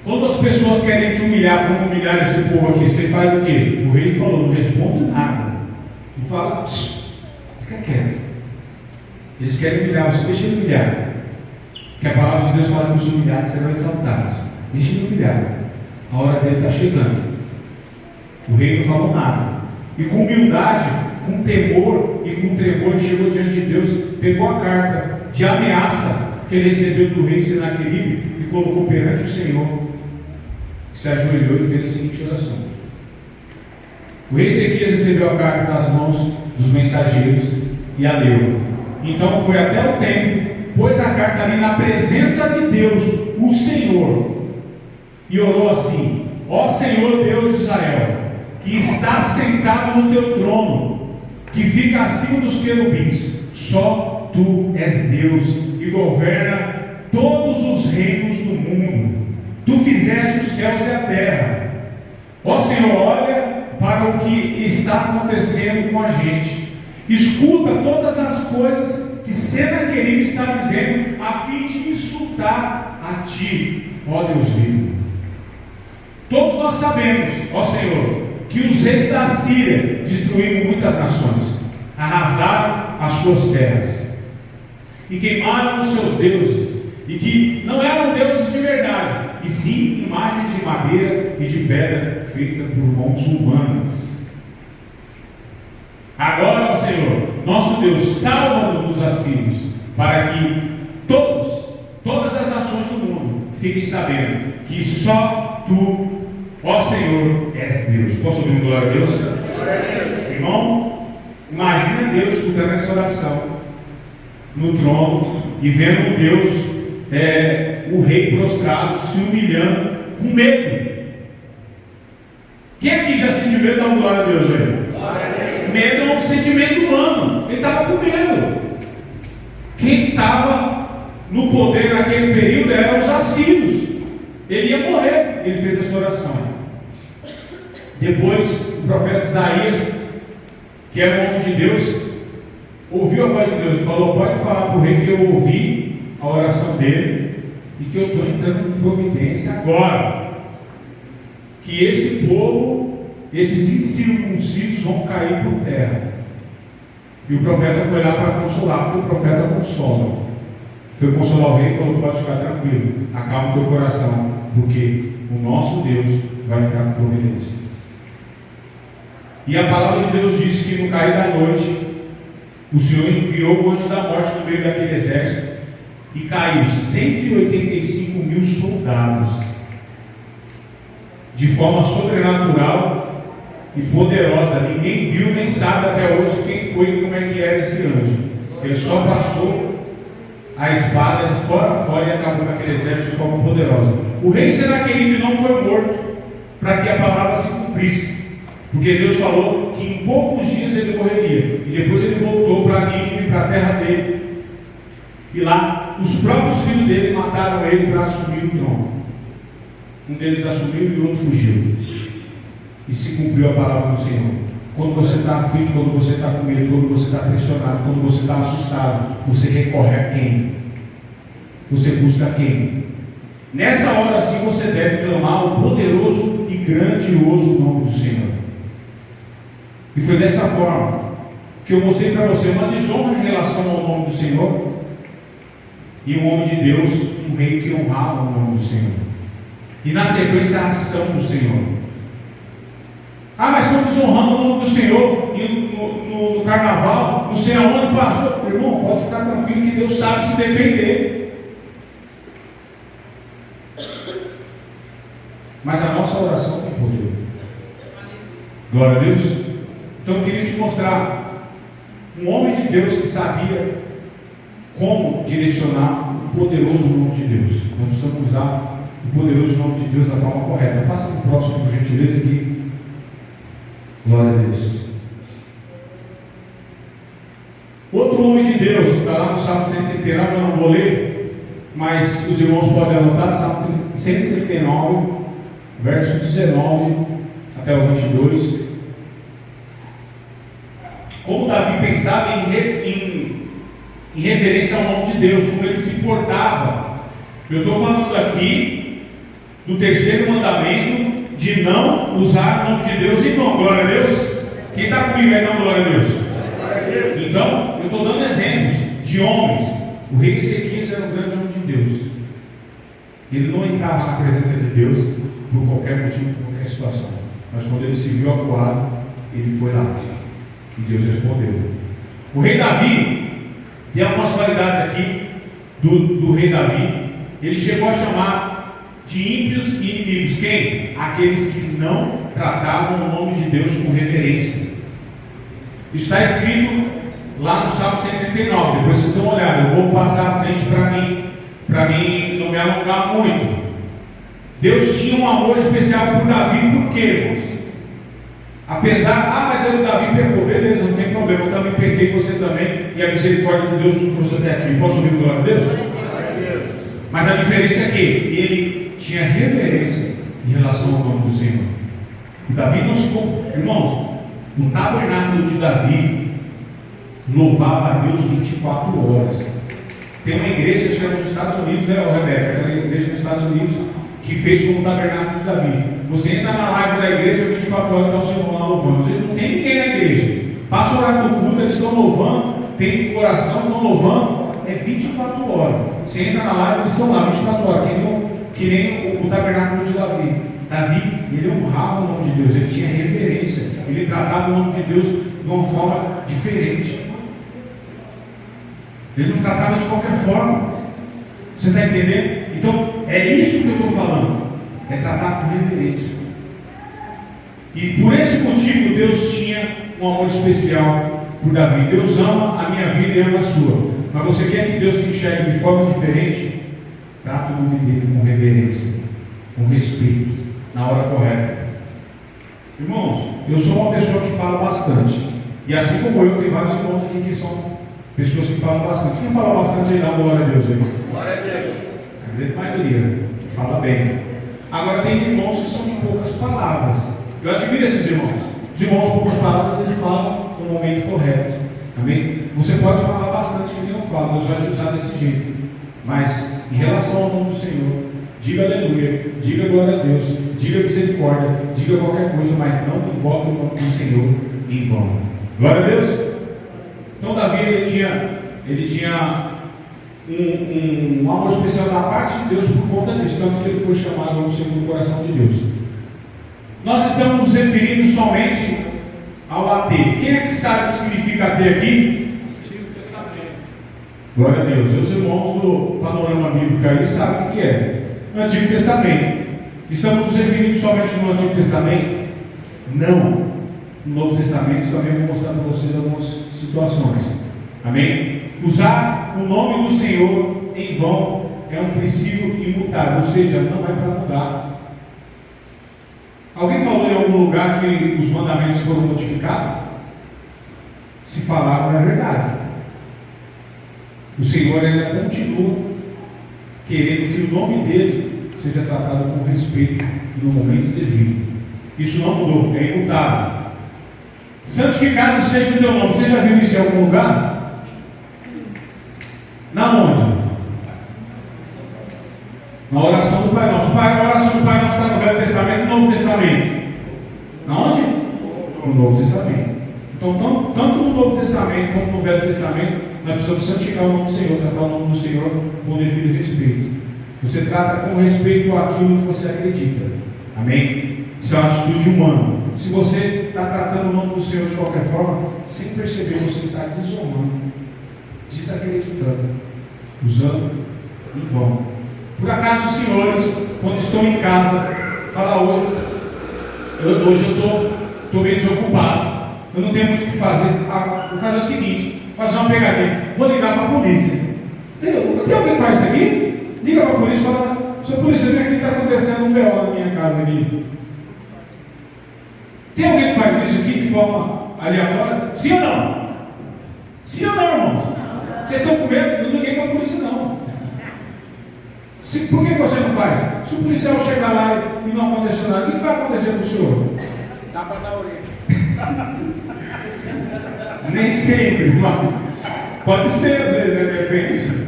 Quando as pessoas querem te humilhar, como humilhar esse povo aqui, você faz o quê? O rei falou: não responde nada. Não fala, fica quieto. Eles querem humilhar, você deixa ele humilhar. Porque a palavra de Deus fala que os humilhados serão exaltados. Deixa ele humilhar. a hora dele está chegando. O rei não falou nada. E com humildade, com temor e com tremor, ele chegou diante de Deus, pegou a carta de ameaça que ele recebeu do rei Senaqueribe e colocou perante o Senhor. Se ajoelhou e fez a seguinte oração. O rei Ezequias recebeu a carta das mãos dos mensageiros e a leu. Então foi até o templo, pôs a carta ali na presença de Deus, o Senhor, e orou assim: ó Senhor Deus de Israel, que está sentado no teu trono, que fica acima dos querubins, só tu és Deus e governa todos os reinos do mundo. Tu fizeste os céus e a terra. Ó Senhor, olha para o que está acontecendo com a gente. Escuta todas as coisas que Senaqueribe está dizendo, a fim de insultar a ti, ó Deus vivo. Todos nós sabemos, ó Senhor, que os reis da Síria destruíram muitas nações, arrasaram as suas terras e queimaram os seus deuses, e que não eram deuses de verdade, e sim imagens de madeira e de pedra feitas por mãos humanas. Agora, ó Senhor, nosso Deus, salva-nos dos assírios, para que todas as nações do mundo fiquem sabendo que só tu, ó Senhor, és Deus. Posso ouvir glória a Deus? Irmão, imagina Deus escutando essa oração no trono e vendo Deus, o rei prostrado, se humilhando, com medo. Quem aqui já sentiu medo? Dá glória a Deus, velho. Medo é um sentimento humano. Ele estava com medo. Quem estava no poder naquele período eram os assírios. Ele ia morrer. Ele fez essa oração. Depois, o profeta Isaías, que é o homem de Deus, ouviu a voz de Deus e falou: pode falar para o rei que eu ouvi a oração dele e que eu estou entrando em providência agora, que esse povo, esses incircuncisos vão cair por terra. E o profeta foi lá para consolar, porque o profeta consola. Foi consolar o rei e falou: pode ficar tranquilo, acalma o teu coração, porque o nosso Deus vai entrar em providência. E a palavra de Deus diz que no cair da noite o Senhor enviou o anjo da morte no meio daquele exército e caiu 185 mil soldados de forma sobrenatural e poderosa. Ninguém viu nem sabe até hoje quem foi e como é que era esse anjo. Ele só passou a espada de fora a fora e acabou com aquele exército de forma poderosa. O rei Senaqueribe não foi morto para que a palavra se cumprisse, porque Deus falou que em poucos dias ele morreria, e depois ele voltou para Nínive, para a terra dele, e lá os próprios filhos dele mataram ele para assumir o trono. Um deles assumiu e o outro fugiu, e se cumpriu a palavra do Senhor. Quando você está aflito, quando você está com medo, quando você está pressionado, quando você está assustado, você recorre a quem? Você busca quem? Nessa hora sim você deve clamar o poderoso e grandioso nome do Senhor. E foi dessa forma que eu mostrei para você uma desonra em relação ao nome do Senhor, e um homem de Deus, um rei que honrava o nome do Senhor, e na sequência a ação do Senhor. Ah, mas estão desonrando o nome do Senhor e no carnaval, não sei aonde passou. Irmão, pode ficar tranquilo que Deus sabe se defender. Mas a nossa oração tem poder. Glória a Deus. Então eu queria te mostrar um homem de Deus que sabia como direcionar o poderoso nome de Deus. Nós precisamos usar o poderoso nome de Deus da forma correta. Passa para o próximo, por gentileza, aqui. Glória a Deus. Outro homem de Deus, está lá no Salmo 139, eu não vou ler, mas os irmãos podem anotar, Salmo 139, verso 19 até o 22. Como Davi pensava em referência ao nome de Deus, como ele se portava. Eu estou falando aqui do terceiro mandamento, de não usar o nome de Deus em vão. Glória a Deus. Quem está comigo aí, não? Glória a Deus. Então, eu estou dando exemplos de homens. O rei Ezequias era um grande homem de Deus. Ele não entrava na presença de Deus por qualquer motivo, por qualquer situação. Mas quando ele se viu acuado, ele foi lá. E Deus respondeu. O rei Davi, tem algumas qualidades aqui do rei Davi. Ele chegou a chamar de ímpios e inimigos. Quem? Aqueles que não tratavam o nome de Deus com reverência. Isso está escrito lá no Salmo 139. Depois vocês dão uma olhada. Eu vou passar à frente para mim não me alongar muito. Deus tinha um amor especial por Davi. Por quê, irmãos? Apesar, mas o Davi pecou, beleza, não tem problema, eu também pequei, você também, e a misericórdia de Deus nos trouxe até aqui. Posso ouvir o glória a Deus? Mas a diferença é que ele tinha reverência em relação ao nome do Senhor. E Davi não se... Irmãos, no tabernáculo de Davi, louvava a Deus 24 horas. Tem uma igreja, acho que é nos Estados Unidos, né, Rebeca? Aquela igreja nos Estados Unidos que fez como o tabernáculo de Davi. Você entra na live da igreja 24 horas, então vocês vão lá louvando. Não tem ninguém na igreja. Passa o horário do culto, eles estão louvando, tem oração, estão louvando. É 24 horas. Você entra na live, eles estão lá 24 horas, que nem o tabernáculo de Davi. Davi, ele honrava o nome de Deus, ele tinha reverência, ele tratava o nome de Deus de uma forma diferente. Ele não tratava de qualquer forma. Você está entendendo? Então, é isso que eu estou falando. É tratar com reverência. E por esse motivo, Deus tinha um amor especial por Davi. Deus ama a minha vida e ama a sua. Mas você quer que Deus te enxergue de forma diferente? Trata o nome dele com reverência, com respeito, na hora correta. Irmãos, eu sou uma pessoa que fala bastante. E assim como eu, tem vários irmãos aqui que são pessoas que falam bastante. Quem fala bastante aí, dá glória a Deus aí. Glória a Deus. A grande maioria fala bem. Agora tem irmãos que são de poucas palavras. Eu admiro esses irmãos. Os irmãos de poucas palavras, eles falam no momento correto. Amém? Você pode falar bastante que eu falo, Deus vai te usar desse jeito. Mas em relação ao nome do Senhor, diga aleluia, diga glória a Deus, diga misericórdia, diga qualquer coisa, mas não invoque o nome do Senhor em vão. Glória a Deus. Então Davi, ele tinha um amor especial da parte de Deus por conta disso, tanto que ele foi chamado ao segundo coração de Deus. Nós estamos nos referindo somente ao AT. Quem é que sabe o que significa AT aqui? Antigo Testamento. Glória a Deus. Os irmãos do panorama bíblico aí sabem o que é. Antigo Testamento. Estamos nos referindo somente no Antigo Testamento? Não. No Novo Testamento também vou mostrar para vocês algumas situações. Amém? Usar o nome do Senhor em vão é um princípio imutável, ou seja, não é para mudar. Alguém falou em algum lugar que os mandamentos foram modificados? Se falaram, não é verdade. O Senhor ainda continua querendo que o nome dele seja tratado com respeito no momento devido. Isso não mudou, é imutável. Santificado seja o teu nome. Você já viu isso em algum lugar? Na onde? Na oração do Pai Nosso. A oração do Pai Nosso está no Velho Testamento e no Novo Testamento. Na onde? No Novo Testamento. Então, tanto no Novo Testamento como no Velho Testamento, nós precisamos santificar o nome do Senhor, tratar o nome do Senhor com devido respeito. Você trata com respeito aquilo que você acredita. Amém? Isso é uma atitude humana. Se você está tratando o nome do Senhor de qualquer forma, sem perceber, você está desonrando, desacreditando, usando em vão. Por acaso, os senhores, quando estão em casa, falam hoje eu estou meio desocupado, eu não tenho muito o que fazer. Vou fazer o seguinte, fazer uma pegadinha, vou ligar para a polícia. Tem alguém que faz isso aqui? Liga para a polícia e fala: seu polícia, vem aqui, está acontecendo um BO na minha casa aqui. Tem alguém que faz isso aqui de forma aleatória? Sim ou não? Sim ou não, irmãos? Vocês estão com medo? Eu não liguei para a polícia, não. Por que você não faz? Se o policial chegar lá e não acontecer nada, o que vai acontecer com o senhor? Tapa na orelha. Nem sempre, irmão. Pode ser, às vezes, de repente.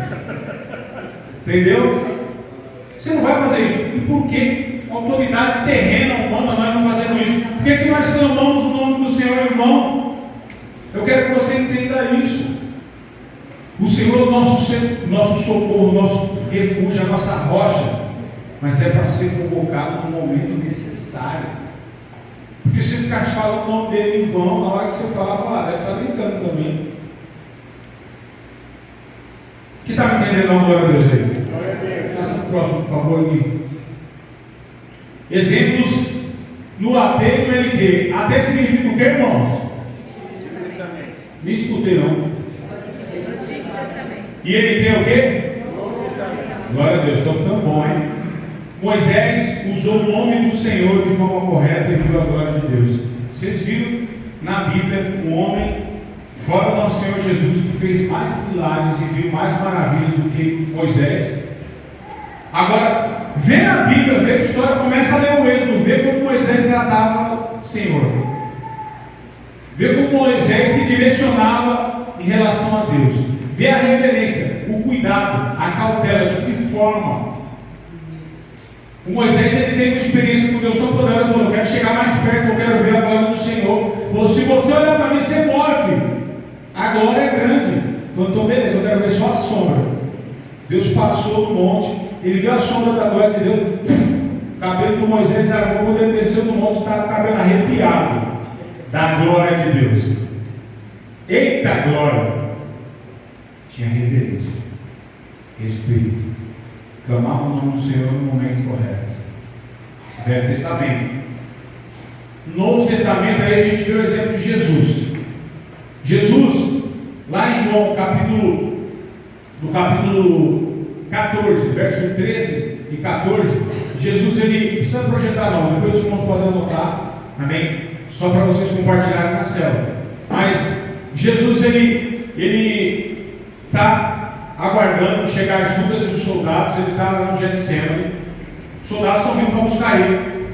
Entendeu? Você não vai fazer isso. E por que autoridade terrena, humana, nós não fazemos isso? Por que nós clamamos o nome do Senhor, irmão? Eu quero que você entenda isso. O Senhor é o nosso socorro, o nosso refúgio, a nossa rocha. mas é para ser convocado no momento necessário. Porque se ficar falando o nome dele em vão, na hora que você falar, deve estar brincando também. Que está me entendendo? Não, glória a Deus aí. Passa para o próximo, por favor, Gui. Exemplos no AT e no NT. AT significa o que, irmãos? Me escutei não. E NT é o quê? Glória a Deus, estou ficando bom, hein? Moisés usou o nome do Senhor de forma correta e viu a glória de Deus. Vocês viram na Bíblia um homem fora do nosso Senhor Jesus que fez mais milagres e viu mais maravilhas do que Moisés? Agora, vê na Bíblia, vê a história, começa a ler o Êxodo, vê como Moisés tratava o Senhor, vê como Moisés se direcionava em relação a Deus, vê a reverência, o cuidado, a cautela, de que forma. O Moisés, ele teve uma experiência com Deus tão poderosa, ele falou: eu quero chegar mais perto, eu quero ver a glória do Senhor. Ele falou: se você olhar para mim, você morre, a glória é grande. Então beleza, eu quero ver só a sombra. Deus passou no monte, ele viu a sombra da glória de Deus, o cabelo do Moisés armou, quando ele desceu do monte, estava o cabelo arrepiado da glória de Deus. Eita glória! Tinha reverência, respeito, clamava o nome do Senhor no momento correto. Velho Testamento. Novo Testamento, aí a gente vê o exemplo de Jesus. Jesus, lá em João, capítulo 14, verso 13 e 14, Jesus, ele precisa projetar não, depois os irmãos podem anotar, amém? Só para vocês compartilharem na célula. Mas Jesus, ele está aguardando chegar Judas e os soldados, ele está lá no Getsemane, os soldados estão vindo para buscar ele,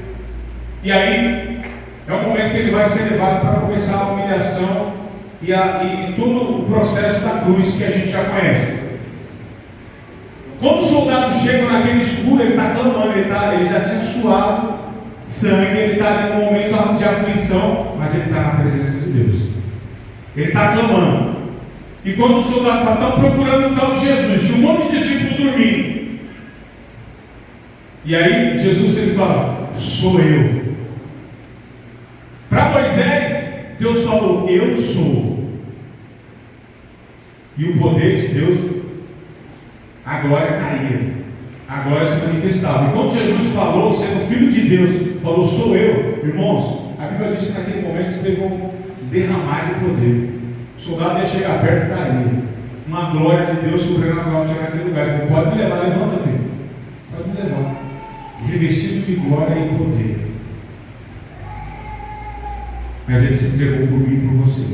e aí é o momento que ele vai ser levado para começar a humilhação e todo o processo da cruz que a gente já conhece. Quando os soldados chegam naquele escuro, ele está clamando, ele já tinha suado sangue, ele está ali num momento de aflição, mas ele está na presença de Deus, ele está clamando. E quando os soldados falam: estão procurando o tal de Jesus, tinha um monte de discípulos dormindo. E aí Jesus, ele fala: sou eu. Para Moisés, Deus falou: eu sou. E o poder de Deus, a glória caía, a glória se manifestava. E quando Jesus falou, sendo filho de Deus, falou: sou eu, irmãos, a Bíblia diz que naquele momento teve um derramar de poder. O soldado ia chegar perto e caía. Uma glória de Deus sobrenatural chegar naquele lugar. Ele falou: pode me levar, levanta, filho. Pode me levar. Revestido de glória e poder. Mas ele se entregou por mim e por você.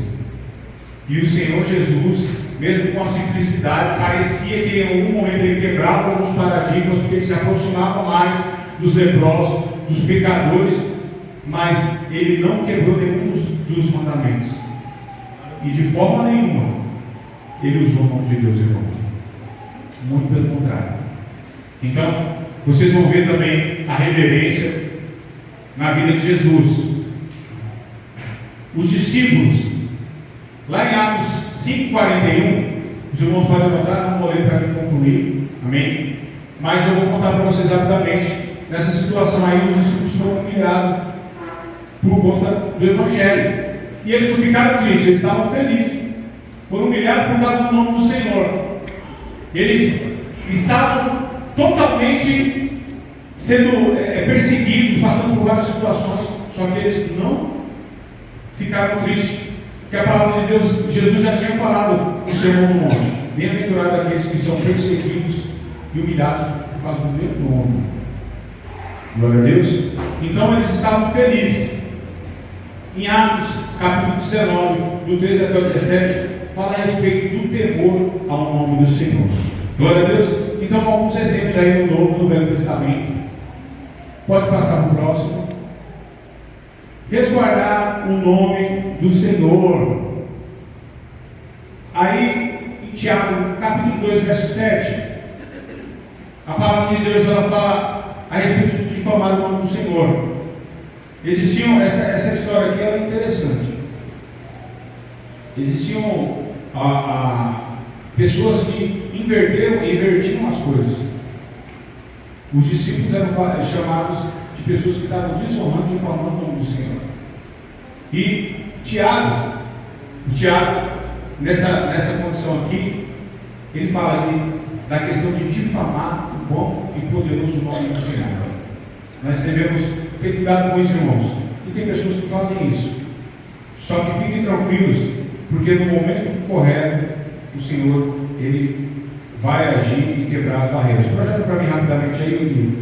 E o Senhor Jesus, mesmo com a simplicidade, parecia que em algum momento ele quebrava alguns paradigmas, porque ele se aproximava mais dos leprosos, dos pecadores, mas ele não quebrou nenhum dos mandamentos. E de forma nenhuma ele usou o nome de Deus, irmão. Muito pelo contrário. Então, vocês vão ver também a reverência na vida de Jesus. Os discípulos, lá em Atos 5,41, os irmãos podem anotar, não vou ler para mim concluir, amém? Mas eu vou contar para vocês rapidamente. Nessa situação aí, os discípulos foram humilhados por conta do Evangelho. E eles não ficaram tristes, eles estavam felizes. Foram humilhados por causa do nome do Senhor. Eles estavam totalmente sendo perseguidos, passando por várias situações, só que eles não ficaram tristes, porque a palavra de Deus, Jesus já tinha falado no Sermão do Monte: bem-aventurados aqueles que são perseguidos e humilhados por causa do meu nome. Glória a Deus. Então eles estavam felizes. Em Atos, capítulo 19, do 13 até o 17, fala a respeito do temor ao nome do Senhor. Glória a Deus. Então, alguns exemplos aí no Novo e no Velho Testamento. Pode passar para o próximo. Resguardar o nome do Senhor. Aí, em Tiago, capítulo 2, verso 7, a palavra de Deus, ela fala a respeito de difamar o nome do Senhor. Existiam, essa história aqui é interessante. Existiam pessoas que invertiam as coisas. Os discípulos eram chamados de pessoas que estavam desonrando e difamando o nome do Senhor. E Tiago, nessa condição aqui, ele fala da questão de difamar o bom e poderoso nome do Senhor. Nós devemos ter cuidado com isso, irmãos. E tem pessoas que fazem isso. Só que fiquem tranquilos, porque no momento correto, o Senhor, Ele vai agir e quebrar as barreiras. Projeta para mim rapidamente aí,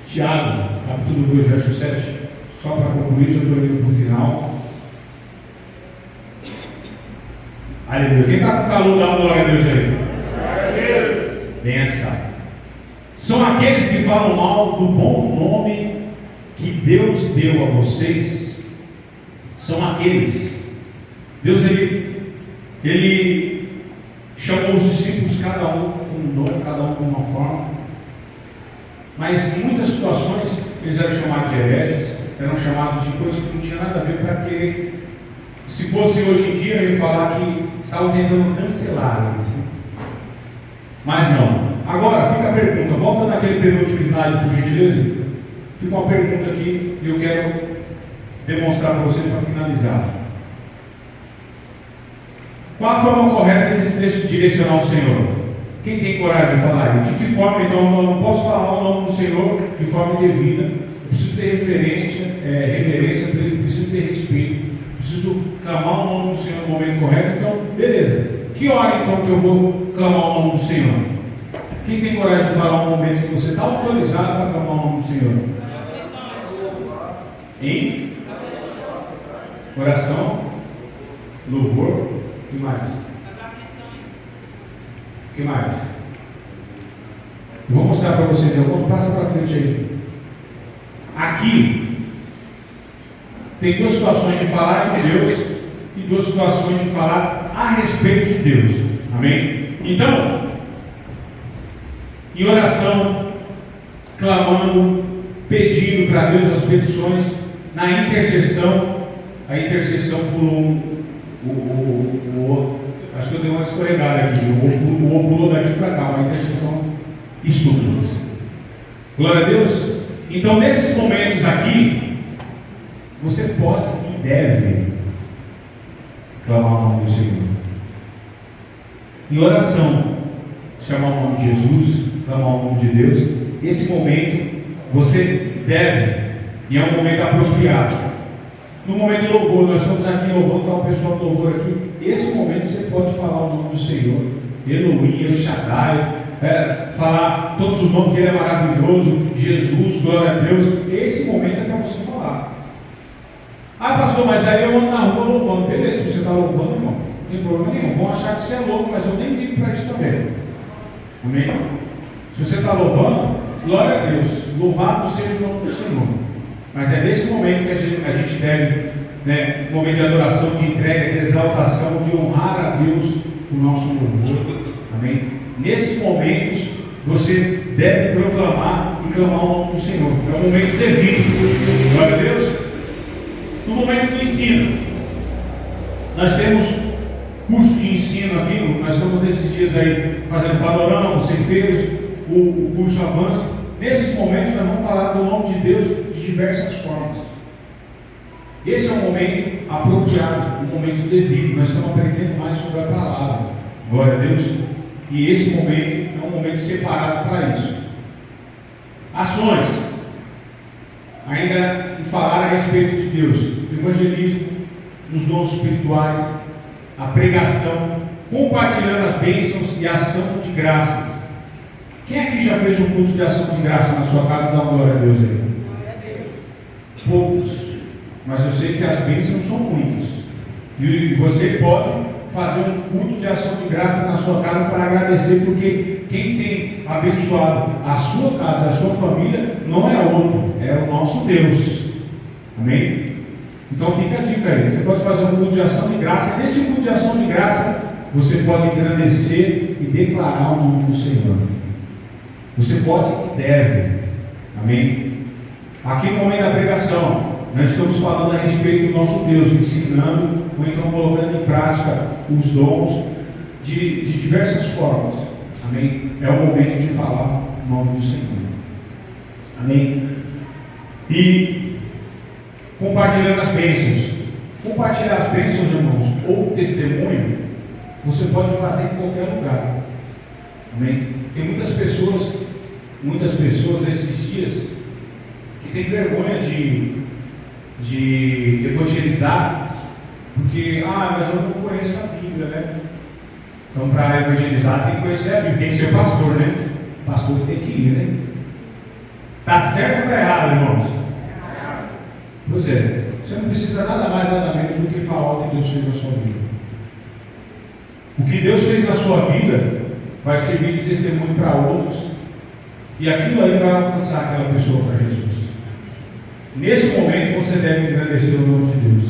Tiago, capítulo 2, verso 7. Só para concluir, já estou indo para o final. Aleluia. Quem está com calor, dá uma glória a Deus aí. Benção. São aqueles que falam mal do bom nome que Deus deu a vocês. São aqueles. Deus, Ele chamou os discípulos, cada um com um dom, cada um com uma forma. Mas em muitas situações, eles eram chamados de hereges, eram chamados de coisas que não tinha nada a ver para querer. Se fosse hoje em dia, eu ia falar que estavam tentando cancelar eles. Mas não. Agora, fica a pergunta. Volta naquele penúltimo slide, por gentileza. Fica uma pergunta aqui e eu quero demonstrar para vocês para finalizar. Qual a forma correta de se direcionar ao Senhor? Quem tem coragem de falar isso? De que forma, então, eu não posso falar o nome do Senhor de forma indevida? Eu preciso ter reverência para Ele, preciso ter respeito, preciso clamar o nome do Senhor no momento correto. Então, beleza. Que hora, então, que eu vou clamar o nome do Senhor? Quem tem coragem de falar o momento que você está autorizado para clamar o nome do Senhor? Em oração, louvor, o que mais? O que mais? Eu vou mostrar para vocês, vamos passar para frente aí. Aqui tem duas situações de falar com Deus e duas situações de falar a respeito de Deus. Amém? Então, em oração, clamando, pedindo para Deus as petições, na intercessão, a intercessão pulou acho que eu dei uma escorregada aqui, o pulou daqui para cá, uma intercessão estúpida. Glória a Deus. Então, nesses momentos aqui, você pode e deve clamar o nome do Senhor. Em oração, chamar o nome de Jesus, clamar o nome de Deus. Esse momento, você deve, e é um momento apropriado. No momento de louvor, nós estamos aqui louvando, está o pessoal do louvor aqui. Esse momento você pode falar o nome do Senhor, Elohim, El Shaddai, falar todos os nomes que Ele é maravilhoso, Jesus, glória a Deus. Esse momento é para você falar. Ah, pastor, mas aí eu ando na rua louvando. Beleza, se você está louvando, irmão, não tem problema nenhum. Vão achar que você é louco, mas eu nem ligo para isso também. Amém? Se você está louvando, glória a Deus, louvado seja o nome do Senhor. Mas é nesse momento que a gente deve, um momento de adoração, de entrega, de exaltação, de honrar a Deus o nosso louvor. Amém? Nesses momentos, você deve proclamar e clamar o nome do Senhor. É um momento devido. Glória a Deus. No momento do ensino, nós temos curso de ensino aqui. Nós estamos nesses dias aí fazendo panorama, ceifeiros, o curso avança. Nesses momentos, nós vamos falar do nome de Deus de diversas formas. Esse é um momento apropriado, um momento devido. Nós estamos aprendendo mais sobre a palavra. Glória a Deus. E esse momento é um momento separado para isso. Ações. Ainda em falar a respeito de Deus. O evangelismo, os dons espirituais, a pregação, compartilhando as bênçãos e a ação de graças. Quem aqui já fez um culto de ação de graça na sua casa? Dá uma glória a Deus aí. Glória a Deus. Poucos. Mas eu sei que as bênçãos são muitas. E você pode fazer um culto de ação de graça na sua casa para agradecer, porque quem tem abençoado a sua casa, a sua família, não é outro, é o nosso Deus. Amém? Então fica a dica aí. Você pode fazer um culto de ação de graça. Nesse culto de ação de graça, você pode engrandecer e declarar o nome do Senhor. Você pode e deve. Amém? Aqui no momento da pregação, nós estamos falando a respeito do nosso Deus, ensinando ou então colocando em prática os dons de diversas formas. Amém? É o momento de falar o nome do Senhor. Amém? E compartilhando as bênçãos. Compartilhar as bênçãos, irmãos, ou testemunho, você pode fazer em qualquer lugar. Amém? Tem muitas pessoas nesses dias que têm vergonha de evangelizar, porque, mas eu não conheço a Bíblia, né? Então, para evangelizar, tem que conhecer a Bíblia, tem que ser pastor, né? O pastor tem que ir, né? Está certo ou está errado, irmãos? Pois é, você não precisa nada mais, nada menos do que falar o que Deus fez na sua vida. O que Deus fez na sua vida vai servir de testemunho para outros, e aquilo aí vai alcançar aquela pessoa para Jesus. Nesse momento você deve engrandecer o nome de Deus.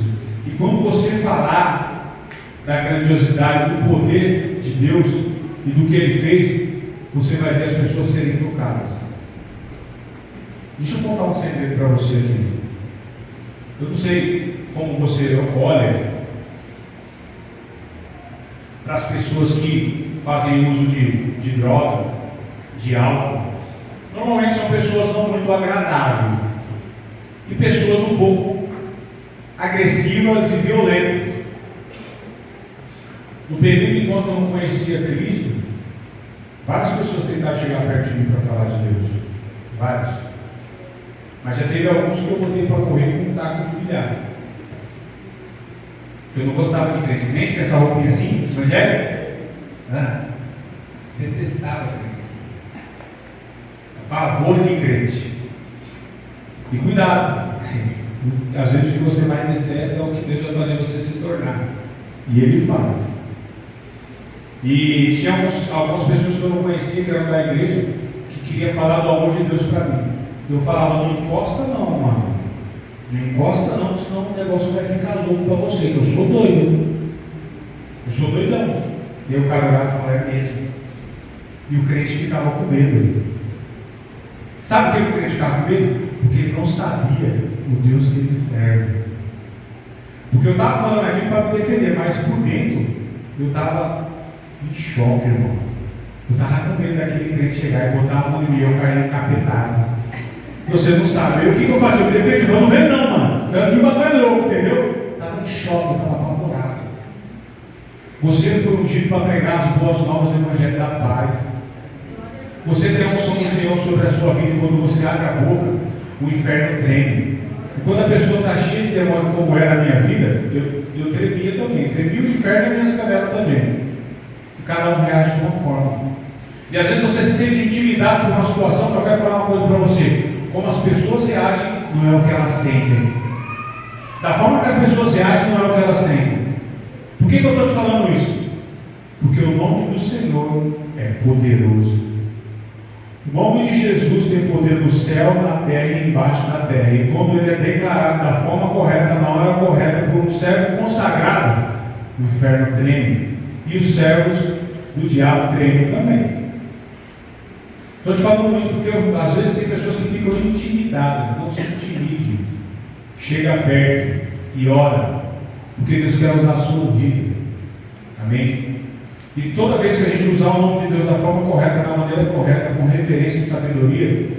E quando você falar da grandiosidade, do poder de Deus e do que Ele fez, você vai ver as pessoas serem tocadas. Deixa eu contar um segredo para você aqui. Eu não sei como você olha para as pessoas que fazem uso de droga, de álcool. Normalmente são pessoas não muito agradáveis e pessoas um pouco agressivas e violentas. No período enquanto eu não conhecia Cristo, várias pessoas tentaram chegar perto de mim para falar de Deus. Vários. Mas já teve alguns que eu botei para correr com um taco de bilhar. Eu não gostava de crente. Crente com essa roupinha assim, evangélico? Detestava crente. Pavor de crente. E cuidado. Às vezes o que você mais detesta é o que Deus vai fazer você se tornar. E Ele faz. E tinha algumas pessoas que eu não conhecia, que eram da igreja, que queria falar do amor de Deus para mim. Eu falava, não encosta não, mano. Não encosta não, senão o negócio vai ficar louco para você. Eu sou doido. Eu sou doidão. E aí o cara olhava e falava, é mesmo. E o crente ficava com medo. Sabe por que o crente ficava com medo? Porque ele não sabia o Deus que ele serve. Porque eu estava falando aqui para me defender, mas por dentro eu estava em choque, irmão. Eu estava com medo daquele crente chegar e botar a mão em mim e eu cair encapetado. Você não sabe. O que eu fazia? Eu falei, vamos ver não, mano. Eu aqui o bagulho é louco, entendeu? Estava em choque, eu estava apavorado. Você foi ungido para pregar as boas novas do Evangelho da Paz. Você tem a unção do Senhor sobre a sua vida, e quando você abre a boca, o inferno treme. E quando a pessoa está cheia de demônio, como era a minha vida, eu tremia também. Tremia o inferno e a minha canelas também. E cada um reage de uma forma. E às vezes você se sente intimidado por uma situação, que eu quero falar uma coisa para você. Como as pessoas reagem, não é o que elas sentem. Da forma que as pessoas reagem, não é o que elas sentem. Por que eu estou te falando isso? Porque o nome do Senhor é poderoso. O nome de Jesus tem poder no céu, na terra e embaixo da terra. E quando ele é declarado da forma correta, na hora correta, por um servo consagrado, o inferno treme. E os servos do diabo tremem também. Estou te falando isso porque às vezes tem pessoas que ficam intimidadas. Não se intimide. Chega perto e ora, porque Deus quer usar a sua vida. Amém? E toda vez que a gente usar o nome de Deus da forma correta, da maneira correta, com reverência e sabedoria,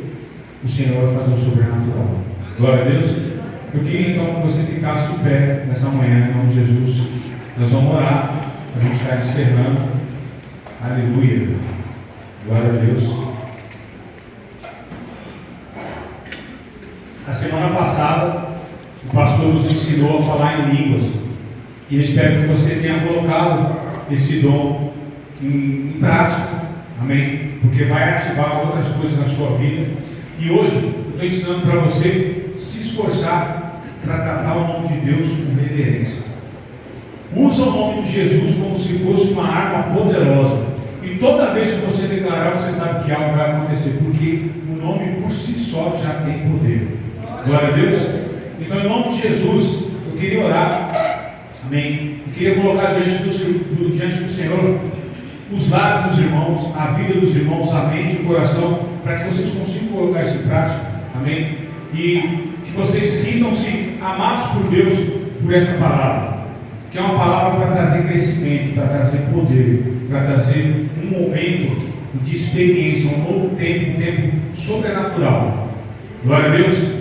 o Senhor vai fazer o sobrenatural. Glória a Deus. Eu queria então que você ficasse de pé nessa manhã, em nome de Jesus. Nós vamos orar. A gente está encerrando. Aleluia. Glória a Deus. A semana passada, o pastor nos ensinou a falar em línguas. E eu espero que você tenha colocado esse dom em prática. Amém? Porque vai ativar outras coisas na sua vida. E hoje, eu estou ensinando para você se esforçar para tratar o nome de Deus com reverência. Usa o nome de Jesus como se fosse uma arma poderosa. E toda vez que você declarar, você sabe que algo vai acontecer. Porque o nome por si só já tem poder. Glória a Deus. Então, em nome de Jesus, eu queria orar. Amém. Eu queria colocar diante do Senhor os lábios dos irmãos, a vida dos irmãos, a mente e o coração, para que vocês consigam colocar isso em prática. Amém. E que vocês sintam-se amados por Deus por essa palavra, que é uma palavra para trazer crescimento, para trazer poder, para trazer um momento de experiência, um novo tempo, um tempo sobrenatural. Glória a Deus.